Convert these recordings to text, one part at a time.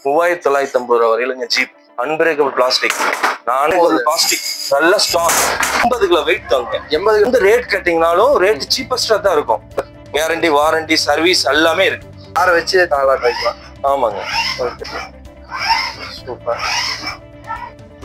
3950 ரூபாய் வரையிலுங்க jeep. Unbreakable plastic, plastic நல்ல strong, 80 kilo weight தாங்க. 80 வந்து ரேட் கட்டிங்னாலும் ரேட் சீப்பஸ்டா தான் இருக்கும். கேரண்டி, வாரண்டி, சர்வீஸ் எல்லாமே இருக்கு. காரை வச்சு தாளா கைக்கலாம். ஆமாங்க. சூப்பர்.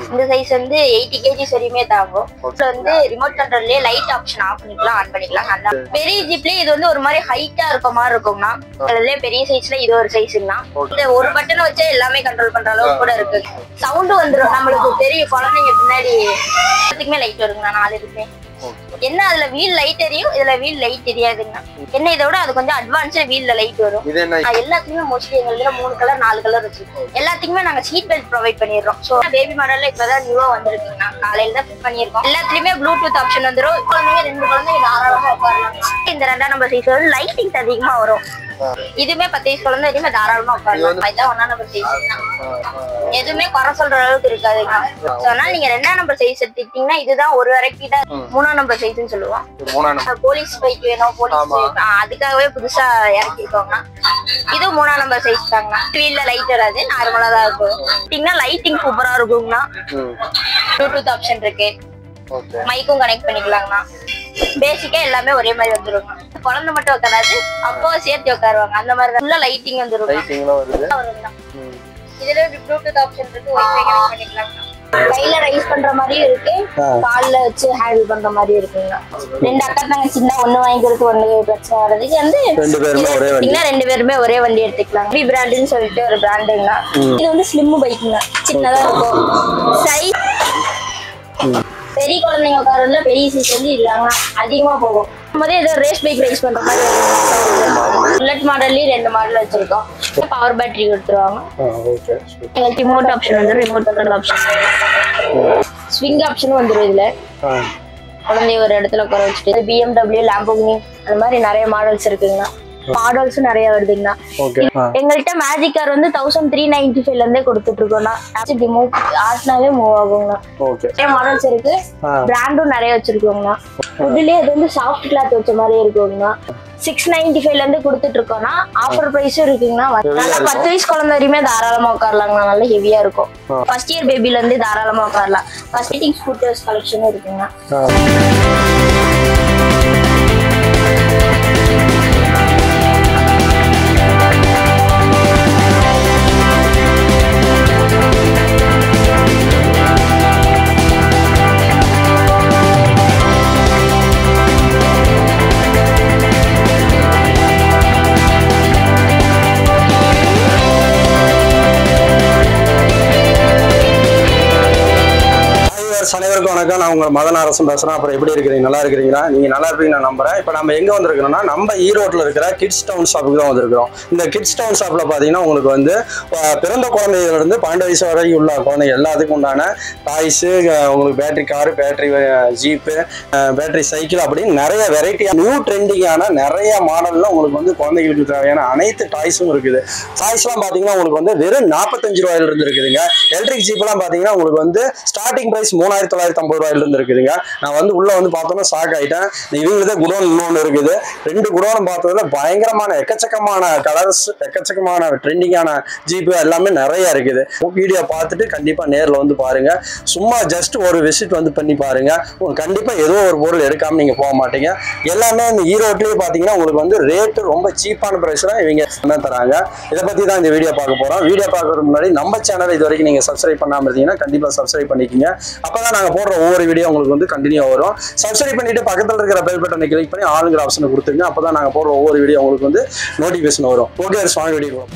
இந்த சைஸ் வந்து 80 kg வரையுமே தாங்கும். இதுல வந்து ரிமோட் கண்ட்ரோல்லே லைட் ஆப்ஷன் ஆஃப் பண்ணிக்கலாம், ஆன் பண்ணிக்கலாம். நல்லா பெரிய ஜீப்லயே இது வந்து ஒரு மாதிரி ஹைட்டா இருக்க மாதிரி இருக்கும்னா, அதுலயே பெரிய சைஸ்ல இது ஒரு சைஸ்னா இந்த ஒரு பட்டன் வச்சே எல்லாமே கண்ட்ரோல் பண்ற அளவுக்கு கூட இருக்கு. சவுண்ட் வந்துடும், நம்மளுக்கு தெரியும். குழந்தைங்க பின்னாடி எல்லாத்துக்குமே லைட் வருங்கண்ணா, 4 இருக்குமே. என்ன அதுல வீல் லைட் எரியும், இதுல வீல் லைட் தெரியாதுங்கண்ணா. என்ன இதை விட அது கொஞ்சம் அட்வான்ஸ்டா வீல்ல லைட் வரும். எல்லாத்துக்குமே மோஸ்ட்லி எங்களுக்கு 3 கலர் 4 கலர் வச்சிருக்கோம். எல்லாத்துக்குமே நாங்க சீட் பெல்ட் ப்ரொவைட் பண்ணிடுறோம். ஸோ பேபி மாடல்ல இப்பதான் நியூவா வந்திருக்குங்கண்ணா, காலையில தான் ஃபிட் பண்ணிருக்கோம். எல்லாத்துலயுமே ப்ளூடூத் ஆப்ஷன் வந்துடும். குழந்தைங்க 2 குழந்தைங்க தாராளமா உட்காரலாம். இந்த 2ஆம் நம்பர் சைஸ் வந்து லைட்டிங் அதிகமா வரும். இதுமே 10 வயசு குழந்தை வரையுமே தாராளமா உட்காரலாம். இதான் 1ஆம் நம்பர் சைஸ். எதுவுமே குறை சொல்ற அளவுக்கு இருக்காதுங்க. அதனால நீங்க 2ஆம் நம்பர் சைஸ் எடுத்துக்கிட்டீங்கன்னா இதுதான் ஒரு வெரைட்டி தான் 3ஆம் நம்பர் சைஸ்ன்னு சொல்லுவோம். போலீஸ் பைக் வேணும், போலீஸ் அதுக்காகவே புதுசா இறக்கிருக்கோங்க. இது 3ஆம் நம்பர் சைஸ் தாங்க. வீல்ல லைட் வராது, நார்மலா தான் இருக்கும். லைட்டிங் சூப்பரா இருக்குங்கண்ணா. ப்ளூடூத் ஆப்ஷன் இருக்கு, மைக்கும் கனெக்ட் பண்ணிக்கலாங்கண்ணா. பேசிக்கா எல்லாமே ஒரே மாதிரி வந்துருங்க. குழந்தை மட்டும் உட்காராது, அப்போ சேர்த்து உட்காருவாங்க. அந்த மாதிரி ஃபுல்லா லைட்டிங் வந்துரும். இதுல ப்ளூடூத் ஆப்ஷன் இருக்கு, வைஃபை கனெக்ட் பண்ணிக்கலாங்கண்ணா. கையில ரைஸ் பண்ற மாதிரியும் இருக்கு, கால்ல வச்சு ஹேண்டில் பண்ற மாதிரி இருக்குங்க. 2 அக்கா தங்கச்சி சின்ன ஒண்ணு வாங்கிக்கிறதுக்கு ஒண்ணு பிரச்சனை வர்றதுக்கு வந்து 2 பேருமே ஒரே வண்டி எடுத்துக்கலாம். பி பிராண்டுன்னு சொல்லிட்டு ஒரு பிராண்டுங்க. இது வந்து ஸ்லிம் பைக்குங்க, சின்னதா இருக்கும். சைஸ் பெரிய குழந்தைங்க உட்காரல, பெரிய சைஸ் வந்து இல்லாம அதிகமா போகும். ஏதோ ரேஸ் பைக் ரைஸ் பண்ற மாதிரி புல்லட் மாடல்லயே 2 மாடல் வச்சிருக்கோம். பவர் பேட்டரி கொடுத்துருவாங்க. ரிமோட் ஆப்ஷன் வந்து remote control option, swing option வந்துடும். இதுல குழந்தைய ஒரு இடத்துல உட்கார வச்சுட்டு BMW, லாம்போகினி அந்த மாதிரி நிறைய மாடல்ஸ் இருக்குங்க. மாடல்ஸும் நிறைய வருதுங்கண்ணா. எங்கள்கிட்ட மேஜிக் கார் வந்து 1395 இருந்தே கொடுத்துட்டு இருக்கோம்னா, மூவ் ஆட்னாவே மூவ் ஆகுங்கண்ணா. நிறைய மாடல்ஸ் இருக்கு, பிராண்டும் நிறைய வச்சிருக்கோங்கண்ணா. இதுலயே அது வந்து சாஃப்ட் கிளாத் வச்ச மாதிரி இருக்குங்கண்ணா. 695 இருந்து கொடுத்துட்டு இருக்கோம்னா, ஆஃபர் பிரைஸும் இருக்குங்கண்ணா. நல்லா 10 வயசு குழந்தை வரையுமே தாராளமா உட்காரலாங்கண்ணா. நல்லா ஹெவியா இருக்கும். ஃபர்ஸ்ட் இயர் பேபில இருந்து தாராளமா உட்காரலாம். ஃபர்ஸ்ட் ஸ்கூட்டர்ஸ் கலெக்ஷனும் இருக்குங்கண்ணா. அனைவருக்கும் வணக்கம். நான் உங்கள் மதன் அரசன் பேசுகிறேன். அப்புறம் எப்படி இருக்கிறீங்க? நல்லா இருக்கிறீங்களா? நீங்கள் நல்லா இருப்பீங்க நான் நம்புறேன். இப்போ நம்ம எங்கே வந்திருக்கிறோம்னா, நம்ம ஈரோட்டில் இருக்கிற கிட்ஸ் டவுன் ஷாப்புக்கு தான் வந்திருக்கிறோம். இந்த கிட்ஸ் டவுன் ஷாப்பில் பார்த்தீங்கன்னா உங்களுக்கு வந்து பிறந்த குழந்தைகளிலிருந்து 12 வயசு வரைக்கும் உள்ள குழந்தைங்க எல்லாத்துக்கும் உண்டான டாய்ஸு, உங்களுக்கு battery car, battery jeep, battery cycle அப்படின்னு நிறைய வெரைட்டியாக நியூ ட்ரெண்டிங்கான நிறைய மாடலில் உங்களுக்கு வந்து குழந்தைகளுக்கு தேவையான அனைத்து டாய்ஸும் இருக்குது. டாய்ஸ்லாம் பார்த்தீங்கன்னா உங்களுக்கு வந்து வெறும் 45 ரூபாயிலிருந்து இருக்குதுங்க. எலக்ட்ரிக் ஜீப்லாம் பார்த்தீங்கன்னா உங்களுக்கு வந்து ஸ்டார்டிங் ப்ரைஸ் 3950 ரூபாயிலிருந்து இருக்குதுங்க. நான் வந்து உள்ள வந்து பார்த்தோன்னா ஷாக் ஆகிட்டேன். இவங்களுக்கு குடோன் இன்னொன்று இருக்குது. 2 குடோனும் பார்த்ததுல பயங்கரமான எக்கச்சக்கமான கலர்ஸ், எக்கச்சக்கமான ட்ரெண்டிங்கான ஜீப்பு எல்லாமே நிறைய இருக்குது. வீடியோ பார்த்துட்டு கண்டிப்பாக நேரில் வந்து பாருங்க. சும்மா ஜஸ்ட் ஒரு விசிட் வந்து பண்ணி பாருங்க. கண்டிப்பாக ஏதோ ஒரு பொருள் எடுக்காம நீங்க போக மாட்டீங்க. எல்லாமே இந்த ஈரோட்லயே பார்த்தீங்கன்னா உங்களுக்கு வந்து ரேட்டு ரொம்ப சீப்பான ப்ரைஸ்ல இவங்க தான் தராங்க. இதை பத்தி தான் இந்த வீடியோ பார்க்க போறோம். வீடியோ பார்க்கறதுக்கு முன்னாடி நம்ம சேனல் இது வரைக்கும் நீங்க சப்ஸ்கிரைப் பண்ணாம இருந்தீங்கன்னா கண்டிப்பா சப்ஸ்கிரைப் பண்ணிக்கோங்க. அப்பதான் நாங்க போடுற ஒவ்வொரு வீடியோ உங்களுக்கு வந்து கண்டினியூ வரும். சப்ஸ்கிரைப் பண்ணிட்டு பக்கத்துல இருக்கிற பெல் பட்டனை கிளிக் பண்ணி ஆளுங்கிற ஆப்ஷனை கொடுத்துருங்க. அப்பதான் நாங்க போடுற ஒவ்வொரு வீடியோ உங்களுக்கு வந்து நோட்டிபிகேஷன் வரும். Okay, smart video.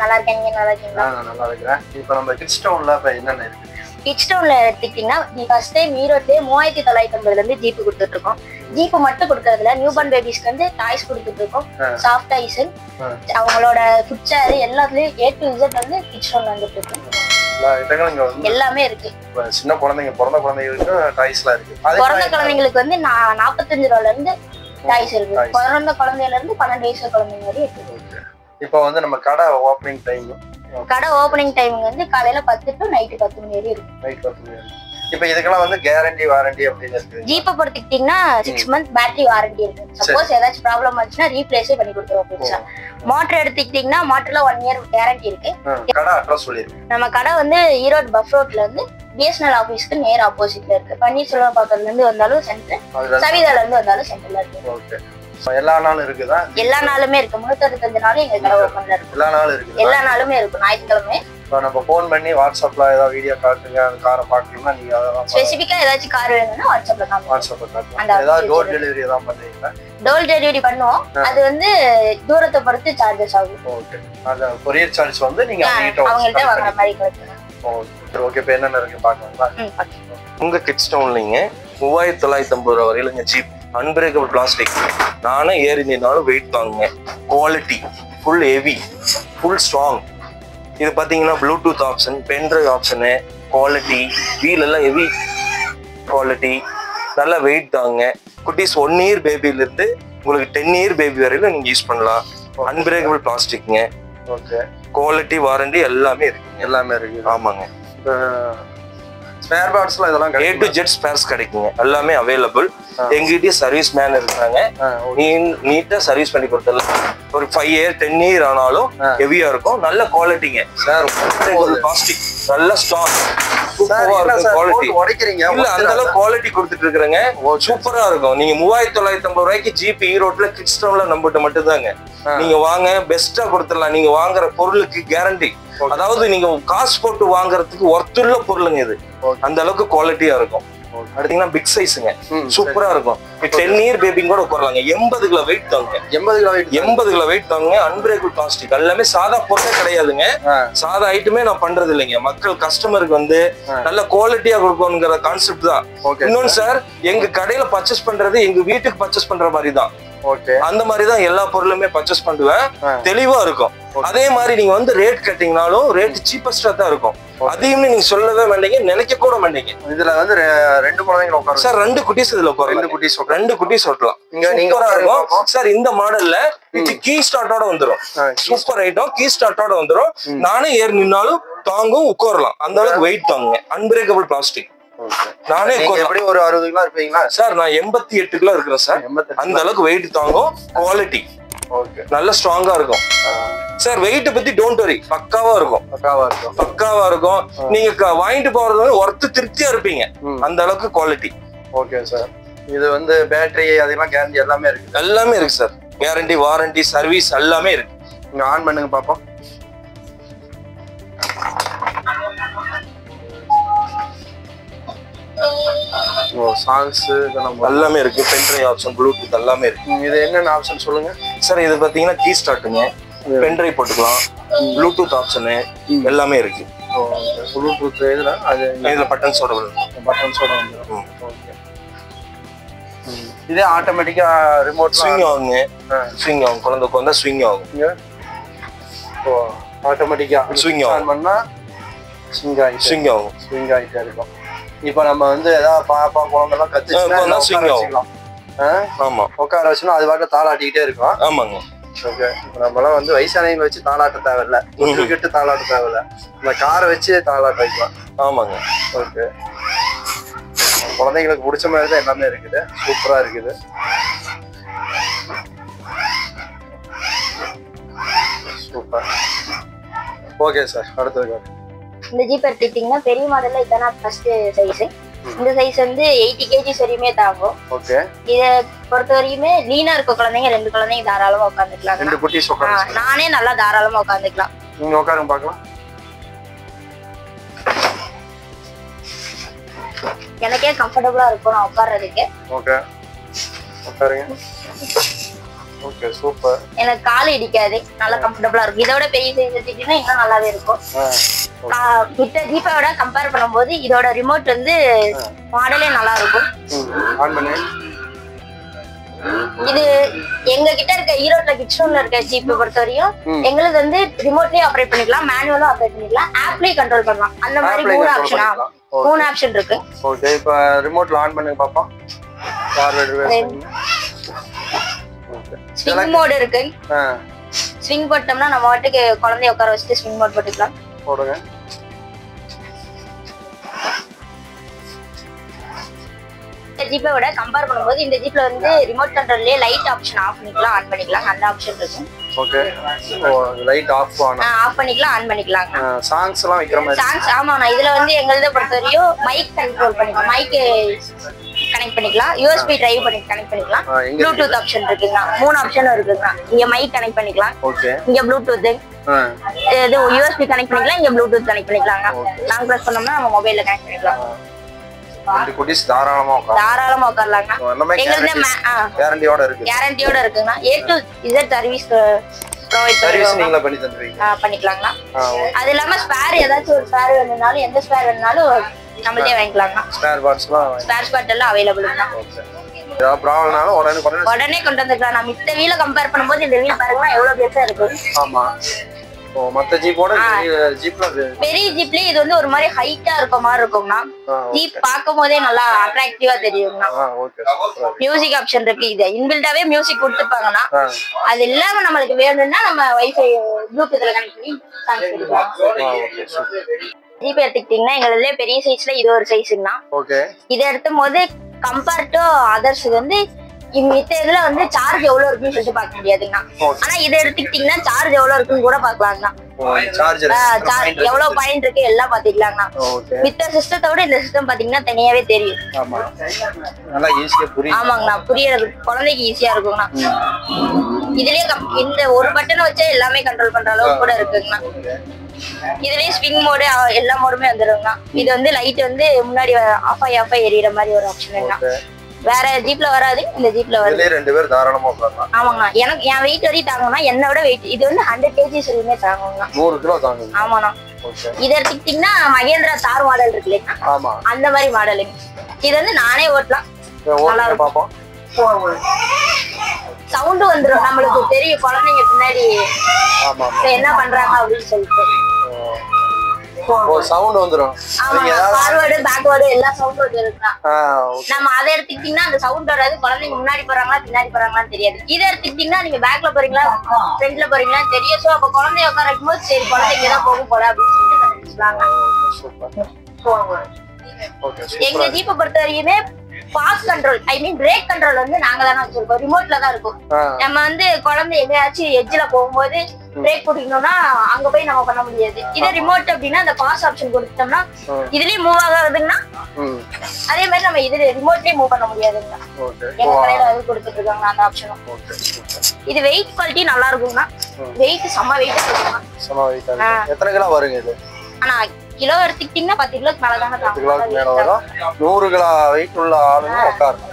நல்லா இருக்கீங்க? நல்லா இருக்கீங்களா? நல்லா இருக்கிறேன். இப்போ நம்ம கிட்ஸ் டவுன்ல என்னென்ன இருக்கு? கிட்ஸ் டவுன்ல எடுத்துக்கிட்டீங்கன்னா, நீ ஃபர்ஸ்ட் டைம் ஈரோட்லயே 3950 இருந்து ஜீப்பு கொடுத்துட்டு இருக்கோம். ஜீப்பு மட்டும் கொடுக்கறதுல நியூ பார்ன் பேபிஸ்க்கு வந்து டாய்ஸ் கொடுத்துட்டு இருக்கோம். சாஃப்ட் டாய்ஸ், அவங்களோட ஃபுட் சேர் எல்லாத்துலயும் A to Z வந்து கிட்ஸ் டவுன்ல வந்துட்டு இருக்கு. எல்லாமே இருக்கு. சின்ன குழந்தைங்க, பிறந்த குழந்தைங்களுக்கு டாய்ஸ்லாம் இருக்கு. பிறந்த குழந்தைங்களுக்கு வந்து 45 ரூபாயில இருந்து டாய்ஸ் இருக்கு. பிறந்த குழந்தையில இருந்து 12 வயசு குழந்தைங்க வரை இருக்கு. இப்போ வந்து நம்ம கடை ஓப்பனிங் டைம் கடை ஓப்பனிங் டைம் வந்து காலையில 10 to நைட்டு 10 மணி வரை இருக்கு. நைட் 10 மணி. இப்போ இதுக்கெல்லாம் வந்து கேரண்டி வாரண்டி அப்படின்னு இருக்கு. ஜீப்பை பொறுத்துக்கிட்டீங்கன்னா 6 months பேட்டரி வாரண்டி இருக்கு. சப்போஸ் ஏதாச்சும் ப்ராப்ளம் ஆச்சுன்னா ரீப்ளேஸே பண்ணி கொடுத்துருவோம் புதுசா. மோட்டர் எடுத்துக்கிட்டீங்கன்னா மோட்டர்ல 1 year கேரண்டி இருக்கு. கடை அட்ரஸ் சொல்லிருங்க. நம்ம கடை வந்து ஈரோடு பஃப் ரோட்ல இருந்து பிஎஸ்என்எல் ஆபீஸ்க்கு நேர் ஆப்போசிட்ல இருக்கு. பன்னீர்செல்வம் பக்கத்துல இருந்து வந்தாலும் சென்டர், சவிதால இருந்து வந்தாலும் சென்டர்ல இருக்கு. ஓகே. எல்லா நாளும் இருக்குதா? எல்லா நாளுமே இருக்கு. 365 நாளும் எங்க கடை ஓபன்ல இருக்கு. எல்லா நாளும் இருக்கு. எல்லா நாளுமே இருக்கு. ஞாயிற்றுக்கிழமை இப்போ நம்ம ஃபோன் பண்ணி வாட்ஸ்அப்ல ஏதாவது வீடியோ காட்டுங்க, அந்த காரை பார்க்கணும்னா நீங்க அதெல்லாம் ஸ்பெசிஃபிக்கா ஏதாச்சும் கார் வேணும்னா வாட்ஸ்அப்ல காட்டுங்க. வாட்ஸ்அப்ல காட்டுங்க. ஏதாவது டோர் டெலிவரி ஏதாவது பண்ணுவீங்களா? டோர் டெலிவரி பண்ணுவோம். அது வந்து தூரத்தை பொறுத்து சார்ஜஸ் ஆகும். ஓகே. அந்த கொரியர் சார்ஜ் வந்து நீங்க அவங்கள்ட்ட வாங்குற மாதிரி கொடுத்துருங்க. ஓகே. இப்போ என்னென்ன இருக்கு பார்க்கலாங்களா? உங்க கிட்ஸ் டவுன்லீங்க 3950 ரூபா வரையிலுங்க ஜீப். Unbreakable plastic. நானும் ஏறி நின்னாலும் வெயிட் தாங்குங்க. Quality full heavy, full strong. இது பார்த்தீங்கன்னா bluetooth option, pendrive option, quality, wheel எல்லாம் ஹெவி குவாலிட்டி, நல்லா வெயிட் தாங்க. குட்டீஸ் 1 year பேபிலேருந்து உங்களுக்கு 10 year பேபி வரையிலும் நீங்கள் யூஸ் பண்ணலாம். அன்பிரேக்கபிள் பிளாஸ்டிக்ங்க. ஓகே. குவாலிட்டி வாரண்டி எல்லாமே இருக்குங்க. எல்லாமே இருக்கு. ஆமாங்க. ஸ்பேர் பார்ட்ஸ்லாம் இதெல்லாம் A to Z ஸ்பேர்ஸ் கிடைக்குங்க. எல்லாமே அவைலபிள். எங்கிட்டயே சர்வீஸ் மேன் இருக்காங்க. நீட்டா சர்வீஸ் பண்ணி கொடுத்துடலாம். ஒரு 5 year 10 year ஆனாலும் ஹெவியா இருக்கும். நல்ல குவாலிட்டிங்க சார். பிளாஸ்டிக் நல்ல ஸ்ட்ராங், சூப்பரா இருக்கும் குவாலிட்டி. உடைக்கிறீங்க இல்ல அந்த அளவுக்கு குவாலிட்டி கொடுத்துட்டு இருக்காங்க. சூப்பரா இருக்கும். நீங்க 3950 ரூபாய்க்கு ஜிபி ஈரோட்ல கிட்ஸ் டவுன்ல நம்பிட்டு மட்டும் தாங்க. நீங்க வாங்க, பெஸ்டா கொடுத்துடலாம். நீங்க வாங்குற பொருளுக்கு கேரண்டி. அதாவது நீங்க காசு போட்டு வாங்குறதுக்கு ஒர்த்துள்ள பொருளுங்க இது. அந்த அளவுக்கு குவாலிட்டியா இருக்கும். அடுத்தீங்கன்னா பிக் சைஸுங்க, சூப்பரா இருக்கும். 10 year பேபிங்க கூட உட்காரலாங்க. 80 கிலோ வெயிட் தாங்க. 80 கிலோ வெயிட் தாங்க. Unbreakable plastic. எல்லாமே சாதா பொருளே கிடையாதுங்க. சாதா ஐட்டமே நான் பண்றது இல்லைங்க. மக்கள் கஸ்டமருக்கு வந்து நல்ல குவாலிட்டியா கொடுக்கணுங்கிற கான்செப்ட் தான். இன்னொன்னு சார், எங்க கடையில பர்ச்சேஸ் பண்றது எங்க வீட்டுக்கு பர்ச்சேஸ் பண்ற மாதிரி தான். அந்த மாதிரி தான் எல்லா பொருளுமே பர்ச்சேஸ் பண்ணுவேன். தெளிவா இருக்கும். அதே மாதிரி நீங்க வந்து ரேட் கட்டிங்கனாலும் ரேட் சீப்பஸ்டா தான் இருக்கும். அதையும் நீங்க சொல்லவே மாட்டீங்க, நினைக்க கூட மாட்டீங்க. இதுல வந்து 2 குழந்தைங்க உட்காரும் சார். 2 குட்டீஸ் இதுல உட்காரும். 2 குட்டீஸ் ஓட்டலாம். சூப்பரா இருக்கும் சார். இந்த மாடல்ல இது கீ ஸ்டார்ட்டோட வந்துரும். Super item. கீ ஸ்டார்ட்டோட வந்துரும். நானே ஏறி நின்னாலும் தாங்கும், உட்காரலாம். அந்த அளவுக்கு வெயிட் தாங்குங்க. Unbreakable plastic. நானே எப்படி ஒரு 60 கிலோ இருப்பீங்களா சார்? நான் 88 கிலோ இருக்கிறேன் சார். அந்த அளவுக்கு வெயிட் தாங்கும். குவாலிட்டி நல்ல ஸ்ட்ராங்கா இருக்கும் சார். வெயிட் பத்தி டோன்ட் வரி, பக்காவா இருக்கும். பக்காவா இருக்கும். நீங்க வாங்கிட்டு போறது ஒர்த்து திருப்தியா இருப்பீங்க. அந்த அளவுக்கு குவாலிட்டி. Okay sir. இது வந்து பேட்டரி அதெல்லாம் கேரண்டி எல்லாமே இருக்கு. எல்லாமே இருக்கு சார். கேரண்டி, வாரண்டி, சர்வீஸ் எல்லாமே இருக்கு. நீங்க ஆன் பண்ணுங்க பாப்போம். சாங்ஸ் எல்லாமே இருக்கு. பென்ட்ரைவ் ஆப்ஷன், ப்ளூடூத் எல்லாமே இருக்கு. இது என்னென்ன ஆப்ஷன் சொல்லுங்க சார். இது பாத்தீங்கன்னா கீ ஸ்டார்ட்டுங்க, பென்ட்ரைவ் போட்டுக்கலாம், ப்ளூடூத் ஆப்ஷனு எல்லாமே இருக்கு. ப்ளூடூத் இதுல பட்டன்ஸோட வந்துடும். இதே ஆட்டோமேட்டிக்கா ரிமோட் ஸ்விங் ஆகுங்க. ஸ்விங் ஆகும். குழந்தை உட்காந்தா ஸ்விங் ஆகும். ஆட்டோமேட்டிக்கா ஸ்விங் ஆகும். பண்ணா ஸ்விங் ஆகும். ஸ்விங் ஆகிட்டே இருக்கும். இப்போ நம்ம வந்து ஏதாவது பாப்பா குழந்தைலாம் கத்துச்சுன்னா ஸ்விங் ஆகும். ஆமா. உட்கார வச்சுன்னா அது பாட்டு தாளாட்டிக்கிட்டே இருக்கும். ஆமாங்க. ஓகே. இப்போ நம்மளாம் வந்து வயசானவங்களை வச்சு தாளாட்ட தேவையில்ல, கிட்ட தாளாட்ட தேவையில்ல, இந்த காரை வச்சு தாளாட்ட வைக்கலாம். ஆமாங்க. ஓகே. குழந்தைங்களுக்கு பிடிச்ச மாதிரி தான் எல்லாமே இருக்குது. சூப்பரா இருக்குது. சூப்பர். Okay sir. அடுத்தது இந்த ஜீப் எடுத்துக்கிட்டீங்கன்னா பெரிய மாடல்ல இதான் ஃபர்ஸ்ட் சைஸ். இந்த சைஸ் வந்து 80 kg வரையுமே தாங்கும். ஓகே. இத பொறுத்த வரையுமே லீனா இருக்க குழந்தைங்க 2 குழந்தைங்க தாராளமா உட்காந்துக்கலாம். 2 குட்டீஸ் உட்காரலாம். நானே நல்லா தாராளமா உட்காந்துக்கலாம். நீங்க உட்காருங்க பார்க்கலாம். எனக்கே கம்ஃபர்டபுளா இருக்கும் நான் உட்கார்றதுக்கு. ஓகே. உட்காருங்க. ஓகே. சூப்பர். எனக்கு கால் இடிக்காது. நல்லா கம்ஃபர்டபுளா இருக்கும். இதோட பெரிய சைஸ் எடுத்துக்கிட்டீங்கன்னா இன்னும் நல்லாவே இருக்கும். மித்த ஜீப்போட கம்பேர் பண்ணும்போது இதோட ரிமோட் வந்து மாடலே நல்லா இருக்கும். ஆன் பண்ணு. இது எங்க கிட்ட இருக்க ஈரோட்ல கிட்ஸ்டவுன்ல இருக்க ஜீப் பொறுத்தவரையும் எங்களுக்கு வந்து ரிமோட்லயே ஆப்ரேட் பண்ணிக்கலாம், மேனுவலும் ஆப்ரேட் பண்ணிக்கலாம், ஆப்லயே கண்ட்ரோல் பண்ணலாம். அந்த மாதிரி 3 ஆப்ஷன் இருக்கு. ஓகே. இப்போ ரிமோட்ல ஆன் பண்ணுங்க பாப்போம். Forward reverse. ஸ்விங் மோட் இருக்கு. ஸ்விங் போட்டோம்னா நம்ம வாட்டுக்கு குழந்தைய உட்கார வச்சுட்டு ஸ்விங் மோட் போட்டுக்கலாம். போடுங்க. ஜீப்பை விட கம்பேர் பண்ணும்போது இந்த ஜீப்ல வந்து ரிமோட் கண்ட்ரோல்லே லைட் ஆப்ஷன் ஆஃப் பண்ணிக்கலாம் ஆன் பண்ணிக்கலாம் அந்த ஆப்ஷன் இருக்கும். ஓகே. லைட் ஆஃப் ஆஃப் பண்ணிக்கலாம் ஆன் பண்ணிக்கலாம். சாங்ஸ் எல்லாம் வைக்கிற மாதிரி. சாங்ஸ் ஆமாண்ணா. இதுல வந்து எங்களத பொறுத்தவரையும் மைக் கண்ட்ரோல் பண்ணிக்கலாம். மைக் கனெக்ட் பண்ணிக்கலாம். யூஎஸ்பி டிரைவ் பண்ணி கனெக்ட் பண்ணிக்கலாம். ப்ளூடூத் ஆப்ஷன் இருக்குங்க. 3 ஆப்ஷன் இருக்குங்க. இங்க மைக் கனெக்ட் பண்ணிக்கலாம். ஓகே. இங்க ப்ளூடூத் இது யூஎஸ்பி கனெக்ட் பண்ணிக்கலாம். இங்க ப்ளூடூத் கனெக்ட் பண்ணிக்கலாங்க. லாங் பிரஸ் பண்ணோம்னா நம்ம மொபைல்ல கனெக்ட் பண்ணிக்கலாம். இந்த குட்டிஸ் தாராளமா உட்காரலாங்க. எங்களுக்கு கேரண்டியோட இருக்கு. கேரண்டியோட இருக்குங்க. A to Z service provide service நீங்களே பண்ணி தந்துருவீங்க. பண்ணிக்கலாங்க. அது இல்லாம ஸ்பேர் ஏதாச்சும் ஒரு ஸ்பேர் வேணும்னாலும் எந்த ஸ்பேர் வேணும்னாலும் நம்மளே வாங்கிக்கலாங்க. ஸ்பேர் பார்ட்ஸ் எல்லாம் அவைலபிள் தான். ஏதாவது ப்ராப்ளம்னாலும் உடனே கொண்டு வந்துக்கலாம். நான் மித்த வீல கம்பேர் பண்ணும்போது இந்த வீல் பாருங்க எவ்வளவு பெருசா இருக்கு. ஆமா. மத்த ஜீப்போட ஜீப்ல பெரிய ஜீப்லயே இது வந்து ஒரு மாதிரி ஹைட்டா இருக்க மாதிரி இருக்கும்னா ஜீப் பார்க்கும் போதே நல்லா அட்ராக்டிவா தெரியும்னா. மியூசிக் ஆப்ஷன் இருக்கு. இது இன்பில்டாவே மியூசிக் கொடுத்துப்பாங்கன்னா அது இல்லாம நம்மளுக்கு வேணும்னா நம்ம வைஃபை ப்ளூடூத்ல கனெக்ட் பண்ணி சாங்ஸ் கேட்கலாம். ஜீப் எடுத்துக்கிட்டீங்கன்னா எங்களதுல பெரிய சைஸ்ல இது ஒரு சைஸ்னா இதை எடுத்தும் போது கம்பேர் டு அதர்ஸ் வந்து மித்த இதுல வந்து சார்ஜ் எவ்வளவு இருக்குன்னு சொல்லிட்டு பாக்க முடியாதுங்கண்ணா. ஆனா இதை எடுத்துக்கிட்டீங்கன்னா சார்ஜ் எவ்வளவு இருக்குன்னு கூட பாக்கலாங்கண்ணா. எவ்வளவு பாயிண்ட் இருக்கு எல்லாம் பாத்துக்கலாங்கண்ணா. மித்த சிஸ்டத்தை விட இந்த சிஸ்டம் பாத்தீங்கன்னா தனியாவே தெரியும். ஆமாங்கண்ணா. புரியறது குழந்தைக்கு ஈஸியா இருக்குங்கண்ணா. இதுலயே இந்த ஒரு பட்டனை வச்சா எல்லாமே கண்ட்ரோல் பண்ற அளவுக்கு கூட இருக்குங்கண்ணா. இதுலயே ஸ்விங் மோடு எல்லா மோடுமே வந்துருங்கண்ணா. இது வந்து லைட் வந்து முன்னாடி ஆஃப் ஆகி எரியற மாதிரி ஒரு ஆப்ஷன். வேற ஜீப்ல வராது, இந்த ஜீப்ல வருது. ரெண்டு பேர் தாராளமா உட்காரலாம். ஆமாங்கண்ணா. எனக்கு என் வெயிட் வரையும் தாங்கண்ணா. என்னை விட வெயிட் இது வந்து 100 kg வரையுமே தாங்குங்கண்ணா. 100 கிலோ தாங்குங்க. ஆமாண்ணா. இது எடுத்துக்கிட்டீங்கன்னா மகேந்திரா தார் மாடல் இருக்கு இல்லைங்களா, அந்த மாதிரி மாடலுங்க. இது வந்து நானே ஓட்டலாம். நல்லா இருக்கும். சவுண்டு வந்துடும், நம்மளுக்கு தெரியும் குழந்தைங்க பின்னாடி என்ன பண்றாங்க அப்படின்னு சொல்லிட்டு. சவுண்ட் வந்துரும். ஃபார்வர்ட் பேக்வர்ட் எல்லா சவுண்டும் வந்துருக்கா. நம்ம அதை எடுத்துக்கிட்டீங்கன்னா அந்த சவுண்ட் வராது. குழந்தைங்க முன்னாடி போறாங்களா பின்னாடி போறாங்களான்னு தெரியாது. இதை எடுத்துக்கிட்டீங்கன்னா நீங்க பேக்ல போறீங்களா ஃப்ரண்ட்ல போறீங்களா தெரியும். சோ அப்ப குழந்தைய உட்கார வைக்கும் போது சரி குழந்தைங்க தான் போக போற அப்படின்னு சொல்லிட்டு. எங்க ஜீப்பை பொறுத்த வரைக்குமே பாஸ் கண்ட்ரோல் ஐ மீன் பிரேக் கண்ட்ரோல் வந்து நாங்க தானே வச்சிருக்கோம். ரிமோட்ல தான் இருக்கும். நம்ம வந்து குழந்தை எங்கேயாச்சும் எட்ஜ்ல போகும்போது பிரேக் பிடிக்கணும்னா அங்க போய் நம்ம பண்ண முடியாது. இதே ரிமோட் அப்படின்னா அந்த பாஸ் ஆப்ஷன் கொடுத்தோம்னா இதுலயே மூவ் ஆகுதுன்னா அதே மாதிரி நம்ம இதுல ரிமோட்லயே மூவ் பண்ண முடியாதுங்க. எங்க கடையில அது கொடுத்துட்டு இருக்காங்க அந்த ஆப்ஷனும். இது வெயிட் குவாலிட்டி நல்லா இருக்கும்னா வெயிட் செம்ம வெயிட் இருக்குங்க. எத்தனை கிலோ வருங்க இது? ஆனா கிலோ எடுத்துக்கிட்டீங்கன்னா 10 கிலோக்கு மேல தானே. 10 கிலோக்கு மேல வரும். 100 கிலோ வெயிட் உள்ள ஆளுங்க உட்காரணும்.